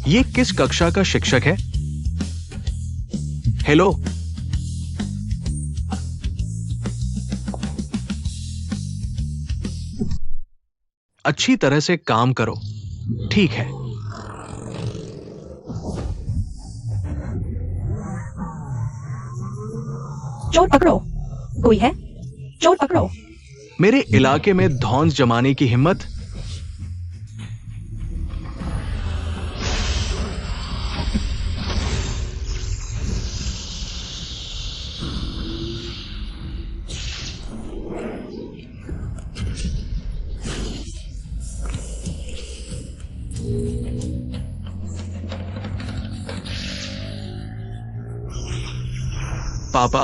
ये किस कक्षा का शिक्षक है? हेलो, अच्छी तरह से काम करो। ठीक है। चोर पकड़ो। कोई है? चोर पकड़ो। मेरे इलाके में धौंस जमाने की हिम्मत? पापा,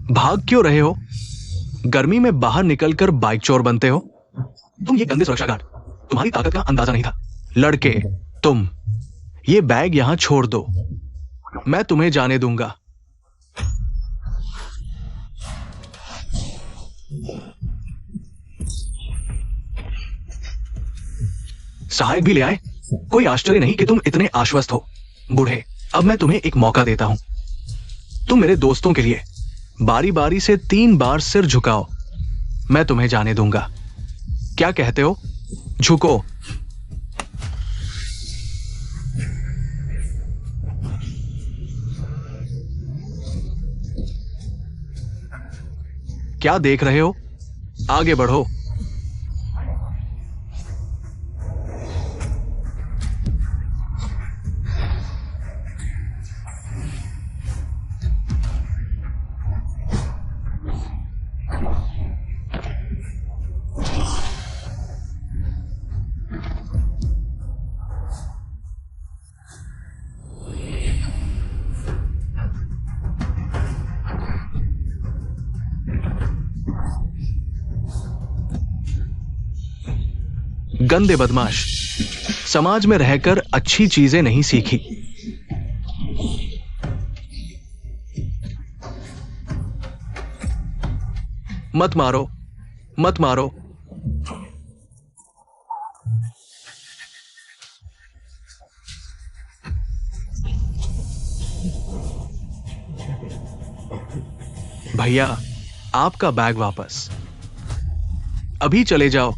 भाग क्यों रहे हो? गर्मी में बाहर निकलकर बाइक चोर बनते हो? तुम ये गंदे सुरक्षा गार्ड, तुम्हारी ताकत का अंदाजा नहीं था। लड़के, तुम ये बैग यहां छोड़ दो। मैं तुम्हें जाने दूंगा। सहायक भी ले आए? कोई आश्चर्य नहीं कि तुम इतने आश्वस्त हो। बूढ़े, अब मैं तुम्हें एक मौका देता हूं। तुम मेरे दोस्तों के लिए बारी बारी से 3 बार सिर झुकाओ। मैं तुम्हें जाने दूंगा। क्या कहते हो? झुको। क्या देख रहे हो? आगे बढ़ो। गंदे बदमाश, समाज में रहकर अच्छी चीजें नहीं सीखी। मत मारो, मत मारो। भैया, आपका बैग वापस। अभी चले जाओ।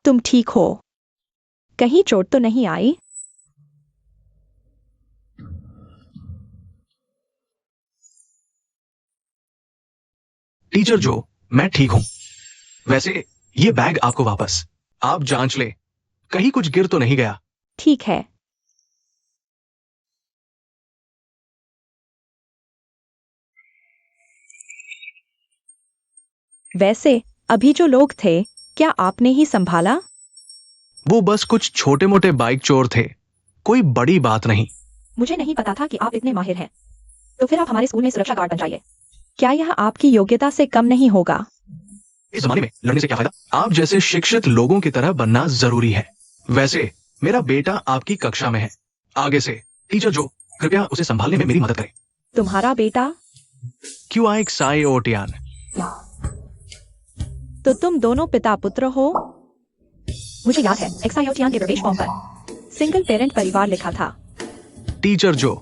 तुम ठीक हो? कहीं चोट तो नहीं आई? टीचर जो, मैं ठीक हूं। वैसे ये बैग आपको वापस। आप जांच ले, कहीं कुछ गिर तो नहीं गया। ठीक है। वैसे अभी जो लोग थे, क्या आपने ही संभाला? वो बस कुछ छोटे मोटे बाइक चोर थे, कोई बड़ी बात नहीं। मुझे नहीं पता था कि आप इतने माहिर हैं। तो फिर आप हमारे स्कूल में सुरक्षा गार्ड बन जाइए। क्या यह आपकी योग्यता से कम नहीं होगा? इस जमाने में लड़ने से क्या फायदा? आप जैसे शिक्षित लोगों की तरह बनना जरूरी है। वैसे मेरा बेटा आपकी कक्षा में है। आगे से टीचर जो, कृपया उसे संभालने में मेरी मदद करें। तुम्हारा बेटा? QI ओटियान। तो तुम दोनों पिता पुत्र हो? मुझे याद है, एक्सायोटियान के प्रवेश फॉर्म पर सिंगल पेरेंट परिवार लिखा था। टीचर जो,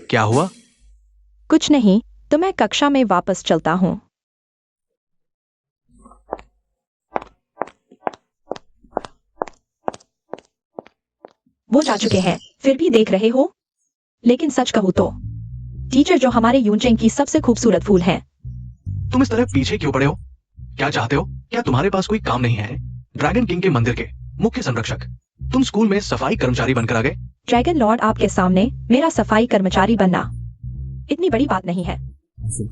क्या हुआ? कुछ नहीं, तो मैं कक्षा में वापस चलता हूँ। वो जा चुके हैं, फिर भी देख रहे हो? लेकिन सच कहूँ तो टीचर जो हमारे यूनचेंग की सबसे खूबसूरत फूल हैं। तुम इस तरह पीछे क्यों पड़े हो? क्या चाहते हो? क्या तुम्हारे पास कोई काम नहीं है? ड्रैगन किंग के मंदिर के मुख्य संरक्षक, तुम स्कूल में सफाई कर्मचारी बनकर आ गए। ड्रैगन लॉर्ड आपके सामने मेरा सफाई कर्मचारी बनना इतनी बड़ी बात नहीं है।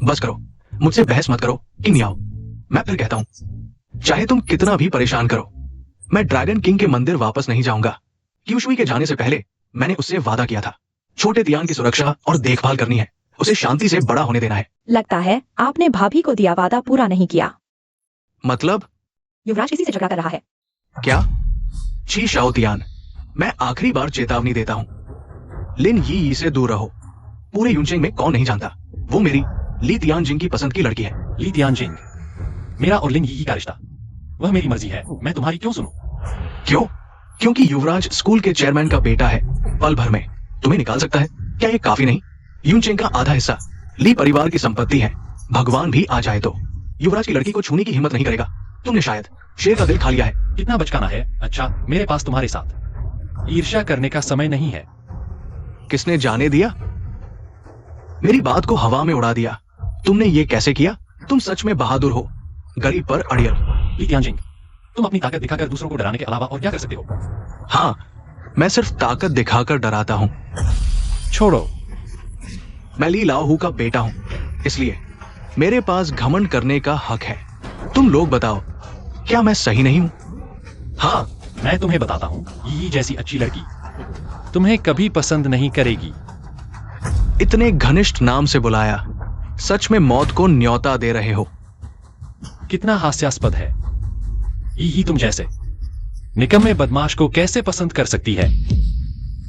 बस करो, मुझसे बहस मत करो। इन आओ। मैं फिर कहता हूँ, चाहे तुम कितना भी परेशान करो, मैं ड्रैगन किंग के मंदिर वापस नहीं जाऊंगा। क्यूशुई के जाने से पहले मैंने उससे वादा किया था, छोटे तियान की सुरक्षा और देखभाल करनी है, उसे शांति से बड़ा होने देना है। लगता है आपने भाभी को दिया वादा पूरा नहीं किया। मतलब? युवराज किसी से झगड़ा कर रहा है। क्या? छी शाओ तियान, मैं आखिरी बार चेतावनी देता हूँ, लिन यी से दूर रहो। पूरे यूनचेंग में कौन नहीं जानता, वो मेरी ली तियानजिंग की पसंद की लड़की है। ली तियानजिंग, मेरा और लिन यी का रिश्ता, वह मेरी मर्जी है, मैं तुम्हारी क्यों सुनूं? क्यों? क्योंकि युवराज स्कूल के चेयरमैन का बेटा है, पल भर में तुम्हें निकाल सकता है। क्या ये काफी नहीं? यूनचेंग का आधा हिस्सा ली परिवार की संपत्ति है, भगवान भी आ जाए तो युवराज की लड़की को छूने की हिम्मत नहीं करेगा। तुमने शायद शेर का दिल खा लिया है। कितना बचकाना है। अच्छा, मेरे पास तुम्हारे साथ ईर्ष्या करने का समय नहीं है। किसने जाने दिया? मेरी बात को हवा में उड़ा दिया। तुमने ये कैसे किया? तुम सच में बहादुर हो, गरीब पर अड़ियल। ली तियानजिंग, तुम अपनी ताकत दिखाकर दूसरों को डराने के अलावा और क्या कर सकते हो? हाँ, मैं सिर्फ ताकत दिखाकर डराता हूँ। छोड़ो, मैं ली लाओहू का बेटा हूँ, इसलिए मेरे पास घमंड करने का हक है। तुम लोग बताओ, क्या मैं सही नहीं हूँ? हाँ, मैं तुम्हें बताता हूँ, यी जैसी अच्छी लड़की तुम्हें कभी पसंद नहीं करेगी। इतने घनिष्ठ नाम से बुलाया, सच में मौत को न्योता दे रहे हो। कितना हास्यास्पद है। यी तुम जैसे निकम्मे बदमाश को कैसे पसंद कर सकती है?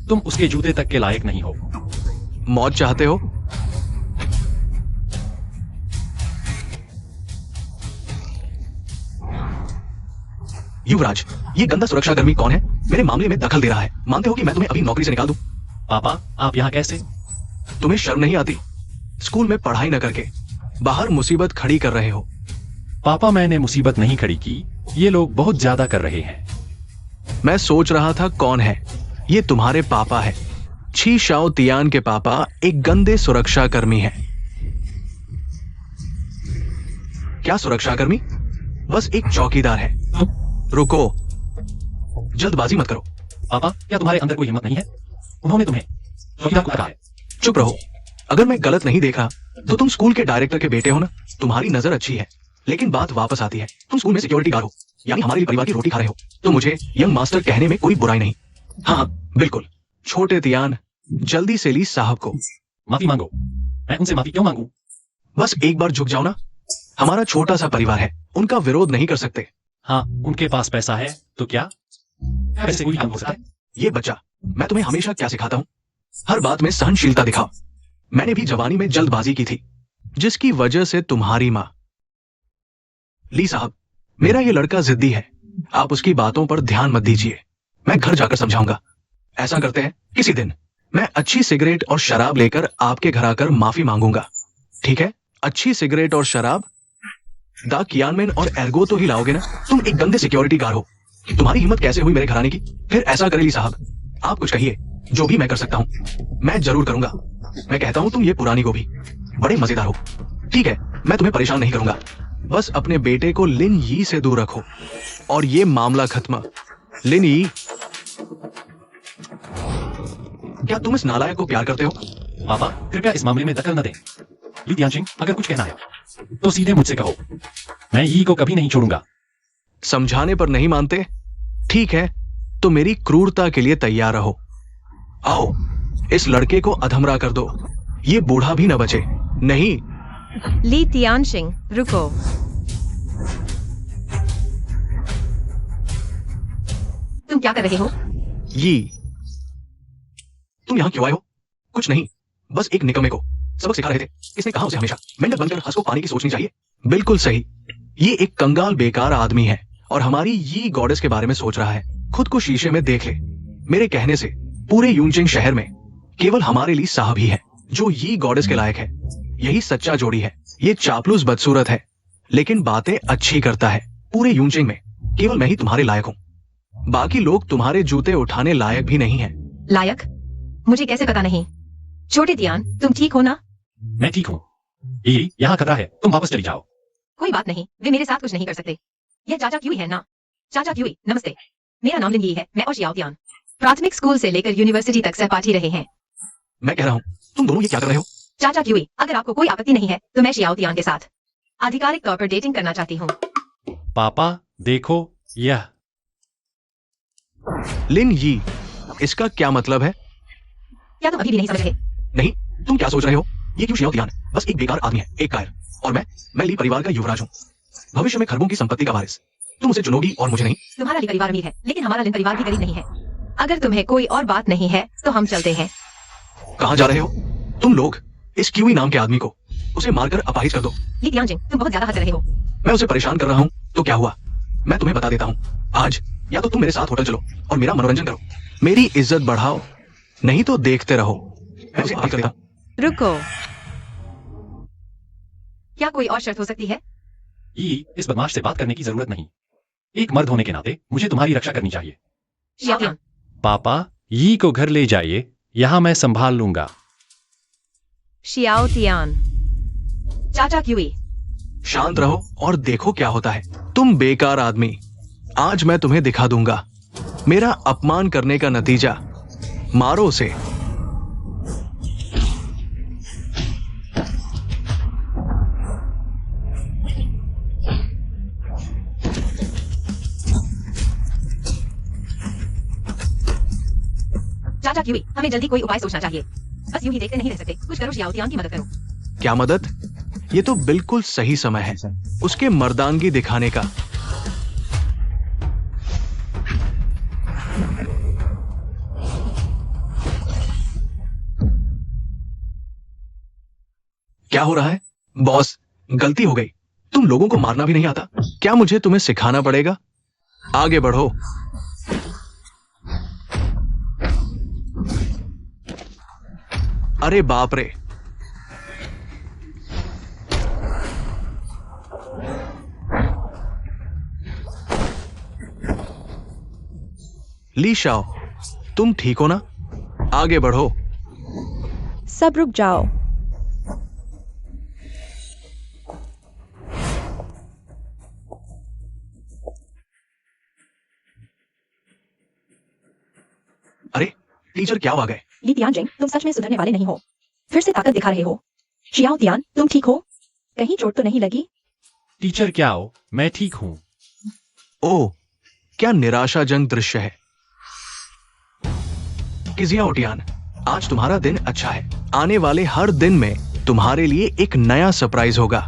तुम उसके जूते तक के लायक नहीं हो। मौत चाहते हो? युवराज, ये गंदा सुरक्षाकर्मी कौन है? मेरे मामले में दखल दे रहा है। मानते हो कि मैं तुम्हें अभी नौकरी से निकाल दूं? पापा, आप यहाँ कैसे? तुम्हें शर्म नहीं आती? स्कूल में पढ़ाई न करके बाहर मुसीबत खड़ी कर रहे हो। पापा, मैंने मुसीबत नहीं खड़ी की, ये लोग बहुत ज्यादा कर रहे हैं। मैं सोच रहा था कौन है। ये तुम्हारे पापा है। छी शाओ तियान के पापा एक गंदे सुरक्षाकर्मी हैं। क्या सुरक्षाकर्मी? बस एक चौकीदार है। रुको, जल्दबाजी मत करो। पापा, क्या तुम्हारे अंदर कोई हिम्मत नहीं है? उन्होंने तुम्हें चौकीदार को कहा है। चुप रहो। अगर मैं गलत नहीं देख रहा तो तुम स्कूल के डायरेक्टर के बेटे हो ना। तुम्हारी नजर अच्छी है, लेकिन बात वापस आती है। तुम स्कूल में सिक्योरिटी गार्ड हो, यानी हमारे परिवार की रोटी खा रहे हो। तो मुझे यंग मास्टर कहने में कोई बुराई नहीं। हाँ, बिल्कुल। छोटे तियान, जल्दी से ली साहब को माफी मांगो। मैं उनसे माफी क्यों मांगू? बस एक बार झुक जाओ ना। हमारा छोटा सा परिवार है, उनका विरोध नहीं कर सकते। हाँ, उनके पास पैसा है तो क्या पैसे कोई काम हो सकता है? ये बच्चा, मैं तुम्हें हमेशा क्या सिखाता हूँ? हर बात में सहनशीलता दिखाओ। मैंने भी जवानी में जल्दबाजी की थी, जिसकी वजह से तुम्हारी माँ। ली साहब, मेरा ये लड़का जिद्दी है, आप उसकी बातों पर ध्यान मत दीजिए। मैं घर जाकर समझाऊंगा। ऐसा करते हैं, किसी दिन मैं अच्छी सिगरेट और शराब लेकर आपके घर आकर माफी मांगूंगा, ठीक है? अच्छी सिगरेट और शराब, दा कियानमेन और एर्गो तो ही लाओगे ना? तुम एक गंदे सिक्योरिटी गार्ड हो, तुम्हारी हिम्मत कैसे हुई मेरे घर आने की? फिर ऐसा करे ली साहब, आप कुछ कहिए, जो भी मैं कर सकता हूँ मैं जरूर करूंगा। मैं कहता हूँ तुम ये पुरानी गोभी बड़े मजेदार हो। ठीक है, मैं तुम्हें परेशान नहीं करूंगा। बस अपने बेटे को लिन यी से दूर रखो और ये मामला खत्म। लिन यी, क्या तुम इस नालायक को प्यार करते हो? पापा, कृपया इस मामले में दखल न दें। ली तियानजिंग, अगर कुछ कहना है तो सीधे मुझसे कहो। मैं यी को कभी नहीं छोड़ूंगा। समझाने पर नहीं मानते? ठीक है, तो मेरी क्रूरता के लिए तैयार रहो। आओ, इस लड़के को अधमरा कर दो, ये बूढ़ा भी न बचे। नहीं, ली तियानजिंग, रुको। तुम क्या कर रहे हो? ये तुम यहां क्यों आए हो? कुछ नहीं, बस एक निकम्मे को सबक सिखा रहे थे। किसने कहा उसे हमेशा मेंढक बनकर हंस को पानी की सोचनी चाहिए? बिल्कुल सही। ये एक कंगाल बेकार आदमी है और हमारी यी गॉडेस के बारे में सोच रहा है। खुद को शीशे में देख ले। मेरे कहने से पूरे यूनचेंग शहर में केवल हमारे लिए साहब ही है जो यी गॉडेस के लायक है। यही सच्चा जोड़ी है। ये चापलूस बदसूरत है, लेकिन बातें अच्छी करता है। पूरे यूनचेंग में केवल मैं ही तुम्हारे लायक हूँ। बाकी लोग तुम्हारे जूते उठाने लायक भी नहीं है। लायक? मुझे कैसे पता नहीं? छोटे तियान, तुम ठीक हो ना? मैं ठीक हूँ। यी, यहाँ खतरा है, तुम वापस चली जाओ। कोई बात नहीं, वे मेरे साथ कुछ नहीं कर सकते। यह चाचा क्यूई है ना? चाचा क्यूई, नमस्ते। मेरा नाम लिन यी है, मैं और शियाओ तियान प्राथमिक स्कूल से लेकर यूनिवर्सिटी तक सहपाठी रहे हैं। मैं कह रहा हूँ, तुम दोनों ये क्या कर रहे हो? चाचा क्यूई, अगर आपको कोई आपत्ति नहीं है तो मैं शियाओ तियान के साथ आधिकारिक तौर पर डेटिंग करना चाहती हूँ। पापा, देखो यह। लिन यी, इसका क्या मतलब है? क्या तुम अभी भी नहीं समझ रहे? नहीं, तुम क्या सोच रहे हो? ये क्यों शियाओ बस एक बेकार आदमी है, एक कायर। और मैं ली परिवार का युवराज हूँ, भविष्य में खरबों की संपत्ति का वारिस। तुम उसे चुनोगी और मुझे नहीं। तुम्हारा ली परिवार अमीर है, लेकिन हमारा लिन परिवार भी गरीब नहीं है। अगर तुम्हें कोई और बात नहीं है तो हम चलते हैं। कहाँ जा रहे हो? तुम लोग इस क्यूई नाम के आदमी को उसे मारकर अपाहिज कर दो। ली तियानजिंग, तुम बहुत ज्यादा हंस रहे हो। मैं उसे परेशान कर रहा हूँ तो क्या हुआ? मैं तुम्हें बता देता हूँ, आज या तो तुम मेरे साथ होटल चलो और मेरा मनोरंजन करो, मेरी इज्जत बढ़ाओ, नहीं तो देखते रहो। मैं उसे बात करता हूँ। रुको। क्या कोई और शर्त हो सकती है? ई, इस बदमाश से बात करने की जरूरत नहीं। एक मर्द होने के नाते मुझे तुम्हारी रक्षा करनी चाहिए। शियाओ तियान, पापा, यी को घर ले जाइए, यहाँ मैं संभाल लूंगा। Xiao Tian. चाचा क्यूई, शांत रहो और देखो क्या होता है। तुम बेकार आदमी, आज मैं तुम्हें दिखा दूंगा मेरा अपमान करने का नतीजा। मारो उसे। चाचा क्यूई, हमें जल्दी कोई उपाय सोचना चाहिए। बस यूं ही देखते नहीं रह सकते। कुछ करो, शियाओ तियान की मदद करो। क्या मदद? ये तो बिल्कुल सही समय है उसके मर्दानगी दिखाने का। क्या हो रहा है? बॉस, गलती हो गई। तुम लोगों को मारना भी नहीं आता क्या? मुझे तुम्हें सिखाना पड़ेगा। आगे बढ़ो। अरे बाप रे, ली शाओ, तुम ठीक हो ना? आगे बढ़ो। सब रुक जाओ। अरे टीचर, क्या आ गए? ली तियानजिंग, तुम सच में सुधरने वाले नहीं हो। फिर से ताकत दिखा रहे हो। शियाओ तियान, तुम ठीक हो? कहीं चोट तो नहीं लगी? टीचर क्या हो, मैं ठीक हूँ। ओह, क्या निराशाजनक दृश्य है। किजिया ओटियान, आज तुम्हारा दिन अच्छा है। आने वाले हर दिन में तुम्हारे लिए एक नया सरप्राइज होगा।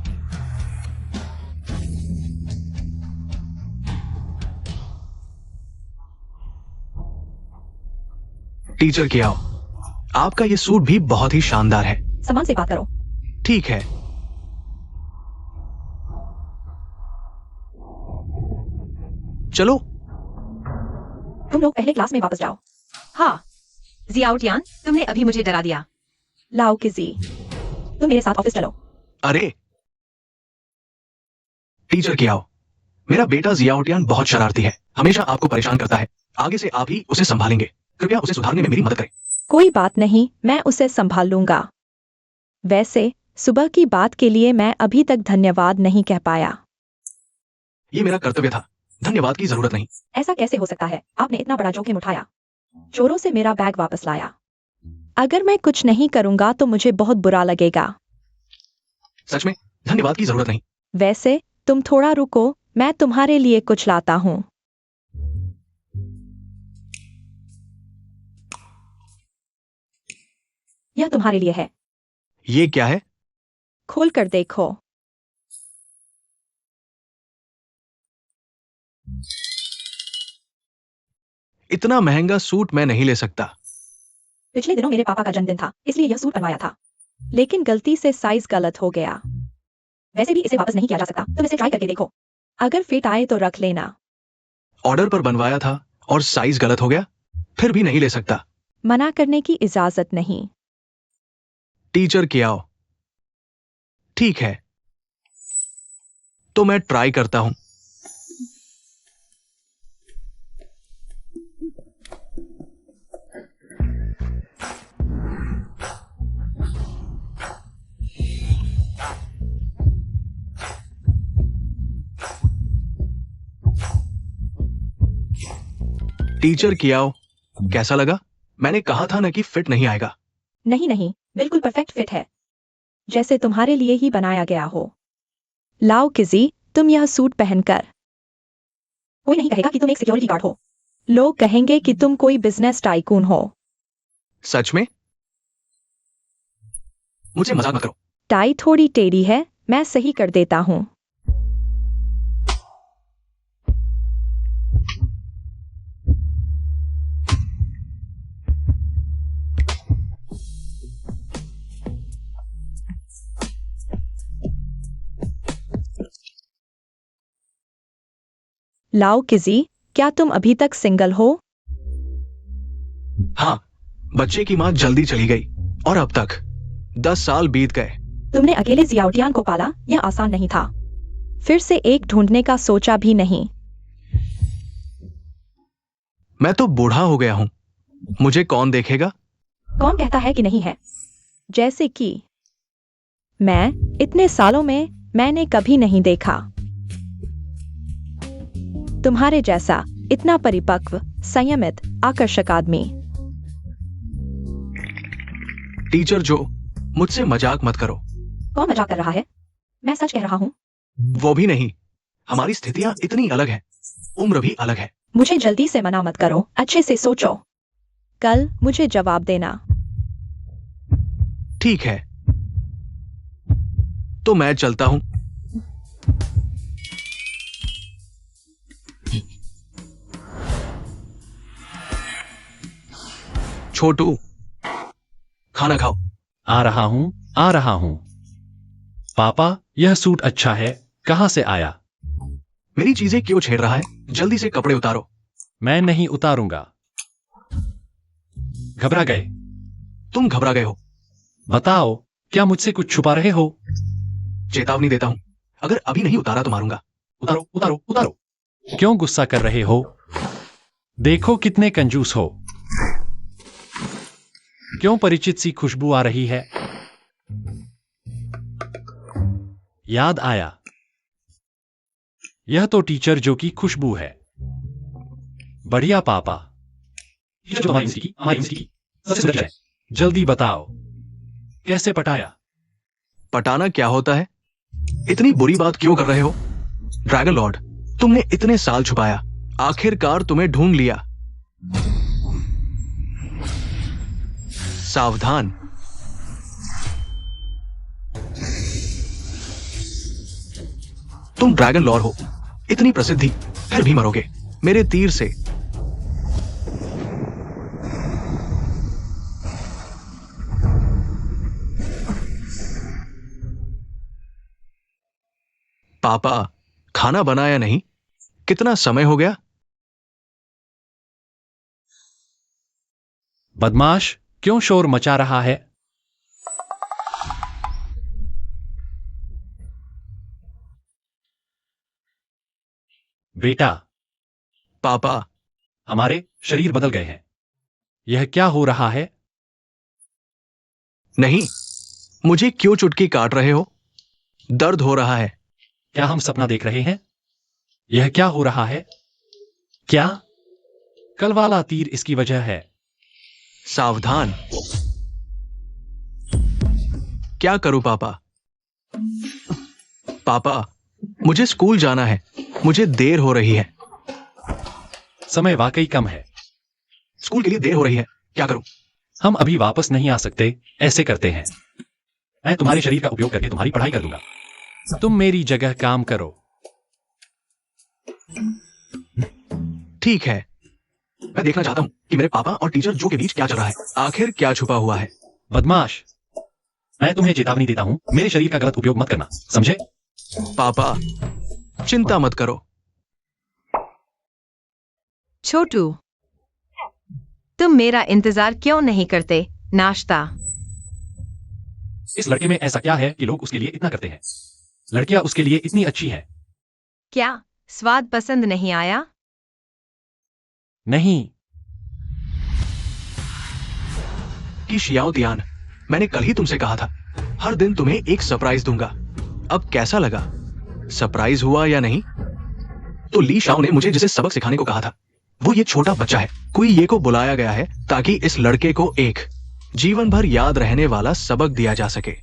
टीचर कियाओ, आपका ये सूट भी बहुत ही शानदार है। सम्मान से बात करो। ठीक है। चलो। तुम लोग पहले क्लास में वापस जाओ। हाँ, जियाओ तियान, तुमने अभी मुझे डरा दिया। लाओ किजी, तुम मेरे साथ ऑफिस चलो। अरे टीचर कियाओ, मेरा बेटा जियाओटियान बहुत शरारती है, हमेशा आपको परेशान करता है। आगे से आप ही उसे संभालेंगे। कृपया उसे सुधारने में मेरी मदद करें। कोई बात नहीं, मैं उसे संभाल लूंगा। वैसे सुबह की बात के लिए मैं अभी तक धन्यवाद नहीं कह पाया। ये मेरा कर्तव्य था, धन्यवाद की जरूरत नहीं। ऐसा कैसे हो सकता है? आपने इतना बड़ा जोखिम उठाया, चोरों से मेरा बैग वापस लाया। अगर मैं कुछ नहीं करूंगा तो मुझे बहुत बुरा लगेगा। सच में धन्यवाद की जरूरत नहीं। वैसे तुम थोड़ा रुको, मैं तुम्हारे लिए कुछ लाता हूँ। यह तुम्हारे लिए है। ये क्या है? खोल कर देखो। इतना महंगा सूट मैं नहीं ले सकता। पिछले दिनों मेरे पापा का जन्मदिन था, इसलिए यह सूट बनवाया था। लेकिन गलती से साइज गलत हो गया। वैसे भी इसे वापस नहीं किया जा सकता, तुम इसे ट्राई करके देखो। अगर फिट आए तो रख लेना। ऑर्डर पर बनवाया था और साइज गलत हो गया, फिर भी नहीं ले सकता। मना करने की इजाजत नहीं। टीचर कियाओ, ठीक है, तो मैं ट्राई करता हूं। टीचर कियाओ, कैसा लगा? मैंने कहा था ना कि फिट नहीं आएगा। नहीं नहीं, बिल्कुल परफेक्ट फिट है, जैसे तुम्हारे लिए ही बनाया गया हो। लाओ किजी, तुम यह सूट पहनकर। कोई नहीं कहेगा कि तुम एक सिक्योरिटी गार्ड हो। लोग कहेंगे कि तुम कोई बिजनेस टाइकून हो। सच में? मुझसे मजाक मत करो। टाई थोड़ी टेढ़ी है, मैं सही कर देता हूँ। लाओ किजी, क्या तुम अभी तक सिंगल हो? हाँ, बच्चे की माँ जल्दी चली गई और अब तक 10 साल बीत गए। तुमने अकेले जियाउटियान को पाला, यह आसान नहीं था। फिर से एक ढूंढने का सोचा भी नहीं। मैं तो बूढ़ा हो गया हूं, मुझे कौन देखेगा? कौन कहता है कि नहीं है? जैसे कि मैं इतने सालों में मैंने कभी नहीं देखा तुम्हारे जैसा इतना परिपक्व, संयमित, आकर्षक आदमी। टीचर जो, मुझसे मजाक मत करो। कौन मजाक कर रहा है? मैं सच कह रहा हूँ। वो भी नहीं, हमारी स्थितियां इतनी अलग हैं, उम्र भी अलग है। मुझे जल्दी से मना मत करो, अच्छे से सोचो। कल मुझे जवाब देना। ठीक है, तो मैं चलता हूं। छोटू, खाना खाओ। आ रहा हूं, आ रहा हूं। पापा, यह सूट अच्छा है, कहां से आया? मेरी चीजें क्यों छेड़ रहा है? जल्दी से कपड़े उतारो। मैं नहीं उतारूंगा। घबरा गए? तुम घबरा गए हो। बताओ, क्या मुझसे कुछ छुपा रहे हो? चेतावनी देता हूं, अगर अभी नहीं उतारा तो मारूंगा। उतारो, उतारो, उतारो। क्यों गुस्सा कर रहे हो? देखो कितने कंजूस हो। क्यों परिचित सी खुशबू आ रही है? याद आया, यह तो टीचर जो की खुशबू है। बढ़िया पापा। टीचर जो हमारी यूनिवर्सिटी की सबसे सुंदर है। जल्दी बताओ, कैसे पटाया? पटाना क्या होता है? इतनी बुरी बात क्यों कर रहे हो? ड्रैगन लॉर्ड, तुमने इतने साल छुपाया, आखिरकार तुम्हें ढूंढ लिया। सावधान। तुम ड्रैगन लॉर्ड हो, इतनी प्रसिद्धि, फिर भी मरोगे मेरे तीर से। पापा, खाना बनाया नहीं? कितना समय हो गया? बदमाश, क्यों शोर मचा रहा है? बेटा, पापा, हमारे शरीर बदल गए हैं। यह क्या हो रहा है? नहीं, मुझे क्यों चुटकी काट रहे हो? दर्द हो रहा है। क्या हम सपना देख रहे हैं? यह क्या हो रहा है? क्या कल वाला तीर इसकी वजह है? सावधान। क्या करूं पापा? पापा, मुझे स्कूल जाना है, मुझे देर हो रही है। समय वाकई कम है। स्कूल के लिए देर हो रही है, क्या करूं? हम अभी वापस नहीं आ सकते। ऐसे करते हैं, मैं तुम्हारे शरीर का उपयोग करके तुम्हारी पढ़ाई कर दूंगा। तुम मेरी जगह काम करो। ठीक है, मैं देखना चाहता हूं कि मेरे पापा और टीचर जो के बीच क्या चल रहा है। आखिर क्या छुपा हुआ है? बदमाश, मैं तुम्हें चेतावनी देता हूं, मेरे शरीर का गलत उपयोग मत करना, समझे? पापा, चिंता मत करो। छोटू, तुम मेरा इंतजार क्यों नहीं करते? नाश्ता। इस लड़के में ऐसा क्या है कि लोग उसके लिए इतना करते हैं? लड़कियां उसके लिए इतनी अच्छी हैं। क्या स्वाद पसंद नहीं आया? नहीं। कि शियाओ तियान, मैंने कल ही तुमसे कहा था, हर दिन तुम्हें एक सरप्राइज दूंगा। अब कैसा लगा? सरप्राइज हुआ या नहीं? तो ली शाओ ने मुझे जिसे सबक सिखाने को कहा था, वो ये छोटा बच्चा है। कोई ये को बुलाया गया है ताकि इस लड़के को एक जीवन भर याद रहने वाला सबक दिया जा सके।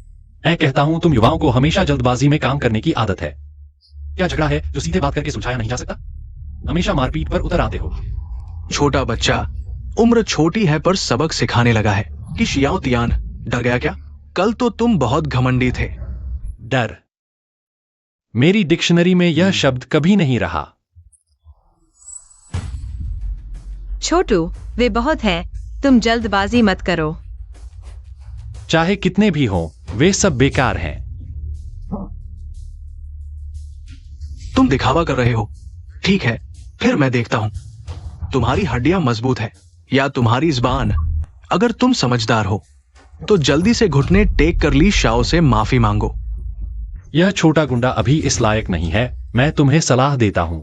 मैं कहता हूं, तुम युवाओं को हमेशा जल्दबाजी में काम करने की आदत है। क्या झगड़ा है जो सीधे बात करके सुलझाया नहीं जा सकता? हमेशा मारपीट पर उतर आते हो। छोटा बच्चा, उम्र छोटी है पर सबक सिखाने लगा है कि शियाओ तियान डर गया क्या? कल तो तुम बहुत घमंडी थे। डर? मेरी डिक्शनरी में यह शब्द कभी नहीं रहा। छोटू, वे बहुत हैं, तुम जल्दबाजी मत करो। चाहे कितने भी हों, वे सब बेकार हैं। तुम दिखावा कर रहे हो। ठीक है, फिर मैं देखता हूं तुम्हारी हड्डियां मजबूत है या तुम्हारी जुबान। अगर तुम समझदार हो तो जल्दी से घुटने टेक कर ली शाओ से माफी मांगो। यह छोटा गुंडा अभी इस लायक नहीं है। मैं तुम्हें सलाह देता हूं,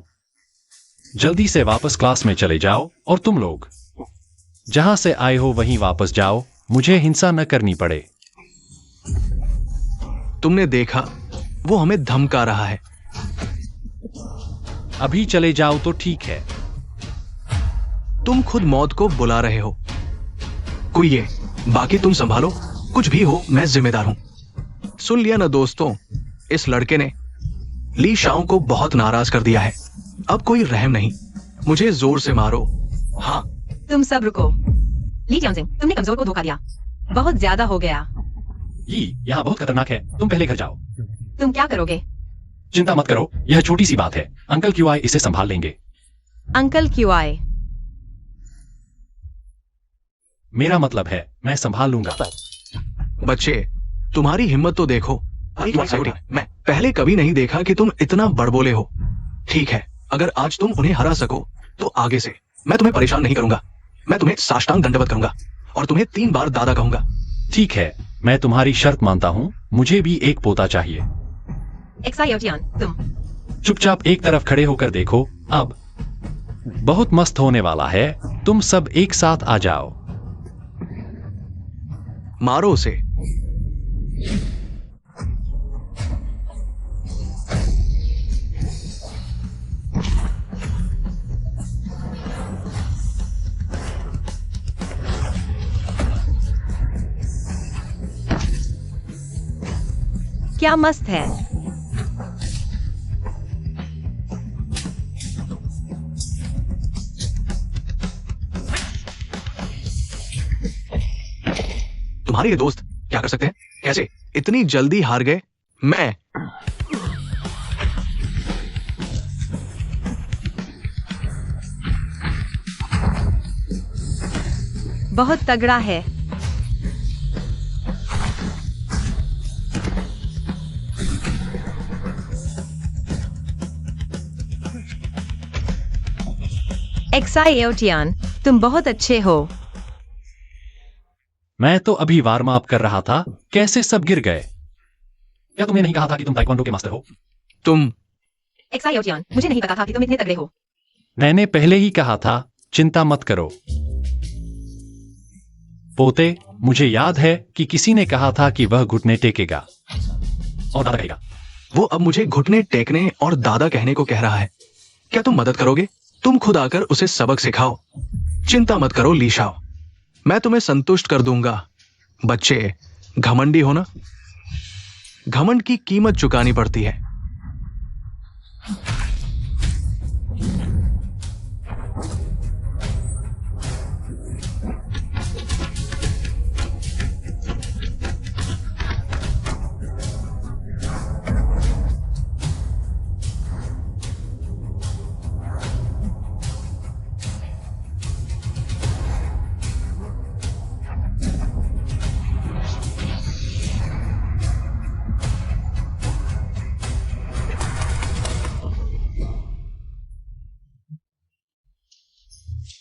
जल्दी से वापस क्लास में चले जाओ और तुम लोग जहां से आए हो वहीं वापस जाओ। मुझे हिंसा न करनी पड़े। तुमने देखा, वो हमें धमका रहा है। अभी चले जाओ तो ठीक है। तुम खुद मौत को बुला रहे हो। कोई ये, बाकी तुम संभालो। कुछ भी हो, मैं जिम्मेदार हूं। सुन लिया ना दोस्तों, इस लड़के ने ली शाओ को बहुत नाराज कर दिया है। अब कोई रहम नहीं, मुझे जोर से मारो। हाँ, तुम सब रुको। ली जियांगजिंग, तुमने कमजोर को धोखा दिया। बहुत ज्यादा हो गया। यहाँ बहुत खतरनाक है। तुम पहले घर जाओ। तुम क्या करोगे? चिंता मत करो, यह छोटी सी बात है। अंकल क्यों आए, इसे संभाल लेंगे। अंकल क्यों आए? मेरा मतलब है मैं संभाल लूंगा। बच्चे, तुम्हारी हिम्मत तो देखो। मैं पहले कभी नहीं देखा कि तुम इतना बड़बोले हो। ठीक है, अगर आज तुम उन्हें हरा सको तो आगे से मैं तुम्हें परेशान नहीं करूंगा। मैं तुम्हें साष्टांग दंडवत करूंगा और तुम्हें 3 बार दादा कहूंगा। ठीक है, मैं तुम्हारी शर्त मानता हूं। मुझे भी एक पोता चाहिए। एक्साई याओजियान, तुम चुपचाप एक तरफ खड़े होकर देखो। अब बहुत मस्त होने वाला है। तुम सब एक साथ आ जाओ। मारो उसे। क्या मस्त है। तुम्हारे ये दोस्त क्या कर सकते हैं? कैसे इतनी जल्दी हार गए? मैं बहुत तगड़ा है। एक्साई याओजियान, तुम बहुत अच्छे हो। मैं तो अभी वार्म अप कर रहा था। कैसे सब गिर गए? क्या तुमने नहीं कहा था कि तुम ताइक्वांडो के मास्टर हो? तुम एक्साई याओजियान, मुझे नहीं पता था कि तुम इतने तगड़े हो। मैंने पहले ही कहा था, चिंता मत करो। पोते, मुझे याद है कि किसी ने कहा था कि वह घुटने टेकेगा और दादा कहेगा। वो अब मुझे घुटने टेकने और दादा कहने को कह रहा है। क्या तुम मदद करोगे? तुम खुद आकर उसे सबक सिखाओ। चिंता मत करो ली शाओ, मैं तुम्हें संतुष्ट कर दूंगा। बच्चे, घमंडी हो ना? घमंड की कीमत चुकानी पड़ती है।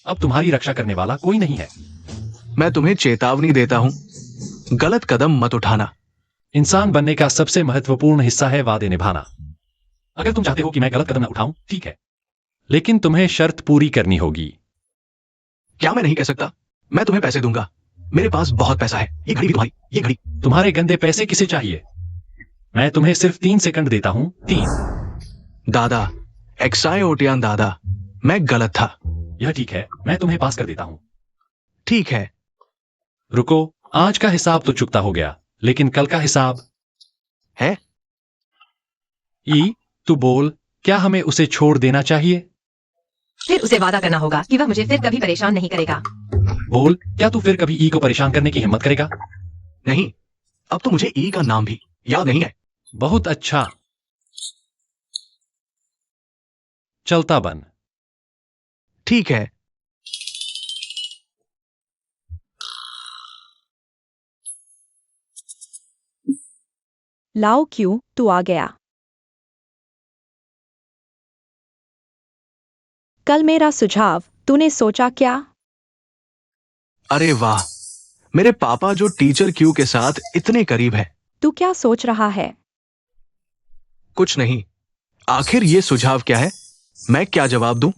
अब तुम्हारी रक्षा करने वाला कोई नहीं है। मैं तुम्हें चेतावनी देता हूं, गलत कदम मत उठाना। इंसान बनने का सबसे महत्वपूर्ण हिस्सा है वादे निभाना। अगर तुम चाहते हो कि मैं गलत कदम न उठाऊं, ठीक है, लेकिन तुम्हें शर्त पूरी करनी होगी। क्या मैं नहीं कह सकता? मैं तुम्हें पैसे दूंगा। मेरे पास बहुत पैसा है। ये घड़ी भी तुम्हारी। ये घड़ी तुम्हारे गंदे पैसे किसे चाहिए? मैं तुम्हें सिर्फ 3 सेकंड देता हूं। 3। दादा, एक्साई ओटियान दादा, मैं गलत था। यह ठीक है, मैं तुम्हें पास कर देता हूं। ठीक है, रुको, आज का हिसाब तो चुकता हो गया, लेकिन कल का हिसाब है। तू बोल, क्या हमें उसे छोड़ देना चाहिए? फिर उसे वादा करना होगा कि वह मुझे फिर कभी परेशान नहीं करेगा। बोल, क्या तू फिर कभी ई को परेशान करने की हिम्मत करेगा? नहीं, अब तो मुझे ई का नाम भी याद नहीं है। बहुत अच्छा। चलता बन। ठीक है। लाओ क्यों, तू आ गया। कल मेरा सुझाव तूने सोचा क्या? अरे वाह, मेरे पापा जो टीचर क्यू के साथ इतने करीब है। तू क्या सोच रहा है? कुछ नहीं। आखिर ये सुझाव क्या है? मैं क्या जवाब दूं?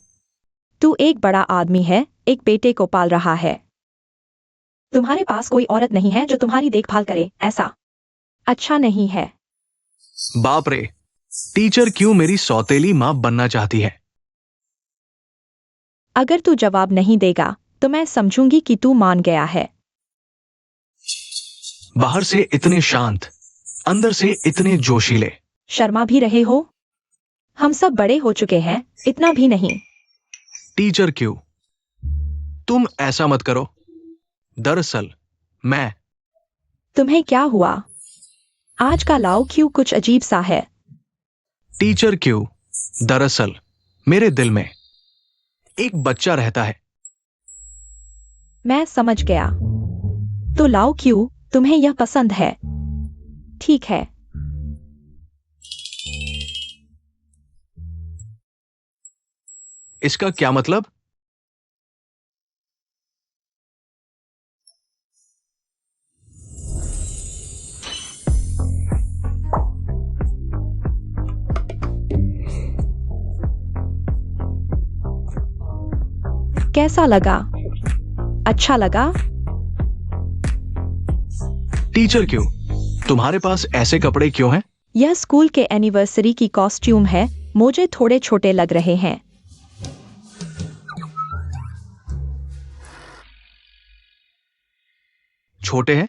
तू एक बड़ा आदमी है, एक बेटे को पाल रहा है। तुम्हारे पास कोई औरत नहीं है जो तुम्हारी देखभाल करे, ऐसा अच्छा नहीं है। बाप रे, टीचर क्यू मेरी सौतेली मां बनना चाहती है। अगर तू जवाब नहीं देगा तो मैं समझूंगी कि तू मान गया है। बाहर से इतने शांत, अंदर से इतने जोशीले। शर्मा भी रहे हो? हम सब बड़े हो चुके हैं, इतना भी नहीं। टीचर क्यू, तुम ऐसा मत करो। दरअसल मैं तुम्हें क्या हुआ? आज का लाओ क्यों कुछ अजीब सा है। टीचर क्यू, दरअसल मेरे दिल में एक बच्चा रहता है। मैं समझ गया। तो लाओ क्यों, तुम्हें यह पसंद है? ठीक है। इसका क्या मतलब? कैसा लगा? अच्छा लगा? टीचर क्यू, तुम्हारे पास ऐसे कपड़े क्यों हैं? यह स्कूल के एनिवर्सरी की कॉस्ट्यूम है, मुझे थोड़े छोटे लग रहे हैं। छोटे हैं?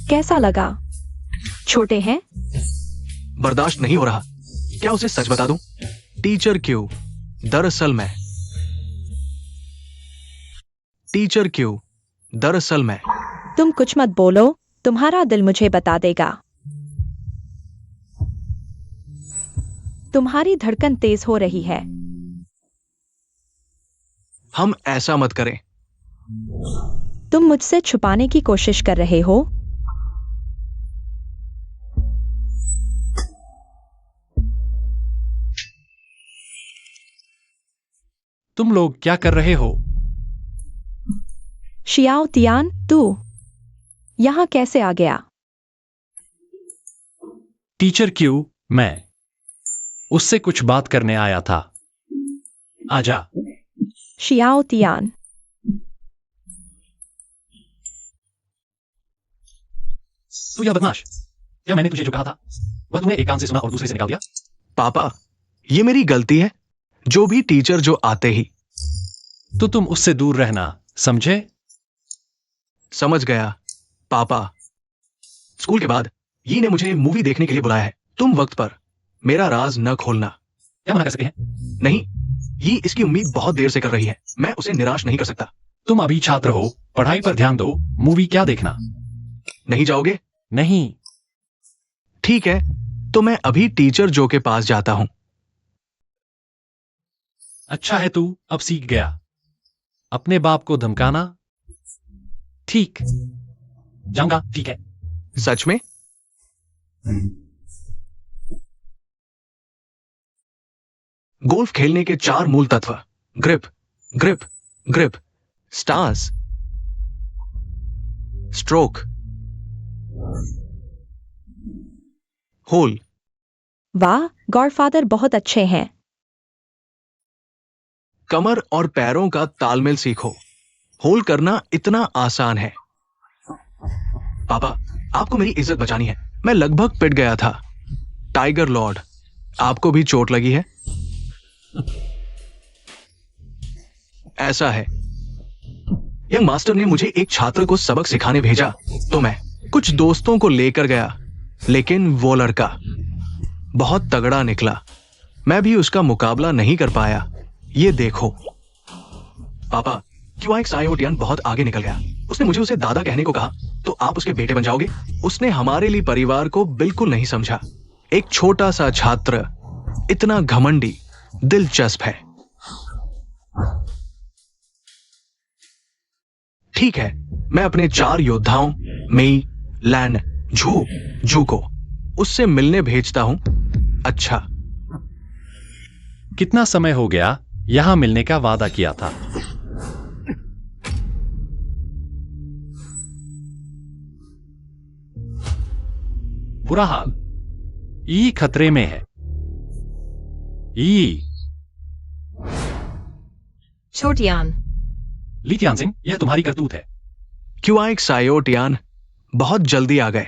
कैसा लगा? छोटे हैं? बर्दाश्त नहीं हो रहा। क्या उसे सच बता दूं? टीचर क्यू, दरअसल मैं टीचर क्यू, दरअसल मैं तुम कुछ मत बोलो, तुम्हारा दिल मुझे बता देगा। तुम्हारी धड़कन तेज हो रही है। हम ऐसा मत करें। तुम मुझसे छुपाने की कोशिश कर रहे हो। तुम लोग क्या कर रहे हो? शियाओ तियान, तू यहां कैसे आ गया? टीचर क्यू, मैं उससे कुछ बात करने आया था। आजा। शियाओ तियान, तू यह बदमाश, क्या मैंने तुझे जो कहा था वह तूने एक कान से सुना और दूसरे से निकाल दिया? पापा, ये मेरी गलती है। जो भी टीचर जो आते ही। तो तुम उससे दूर रहना, समझे? समझ गया पापा। स्कूल के बाद ये ने मुझे मूवी देखने के लिए बुलाया है। तुम वक्त पर मेरा राज न खोलना। क्या मना कर सकते हैं? नहीं, ये इसकी उम्मीद बहुत देर से कर रही है। मैं उसे निराश नहीं कर सकता। तुम अभी छात्र हो, पढ़ाई पर ध्यान दो। मूवी क्या देखना? नहीं जाओगे? नहीं। ठीक है, तो मैं अभी टीचर जो के पास जाता हूं। अच्छा है, तू अब सीख गया अपने बाप को धमकाना। ठीक, जाऊंगा। ठीक है। सच में? गोल्फ खेलने के 4 मूल तत्व: grip, grip, grip, stance, stroke, hole. वाह, गॉडफादर बहुत अच्छे हैं। कमर और पैरों का तालमेल सीखो। होल करना इतना आसान है। पापा, आपको मेरी इज्जत बचानी है। मैं लगभग पिट गया था। टाइगर लॉर्ड, आपको भी चोट लगी है? ऐसा है, यंग मास्टर ने मुझे एक छात्र को सबक सिखाने भेजा तो मैं कुछ दोस्तों को लेकर गया, लेकिन वो लड़का बहुत तगड़ा निकला। मैं भी उसका मुकाबला नहीं कर पाया। ये देखो पापा, क्यों एक सायोटियान बहुत आगे निकल गया। उसने मुझे उसे दादा कहने को कहा, तो आप उसके बेटे बन जाओगे। उसने हमारे लिए परिवार को बिल्कुल नहीं समझा। एक छोटा सा छात्र इतना घमंडी, दिलचस्प है। ठीक है, मैं अपने 4 योद्धाओं मेई, लैन, जू को उससे मिलने भेजता हूं। अच्छा, कितना समय हो गया यहां मिलने का वादा किया था। बुरा हाल, ई खतरे में है। ई छोटियान, ली तियानजिंग, यह तुम्हारी करतूत है। क्यों एक सायोटियान बहुत जल्दी आ गए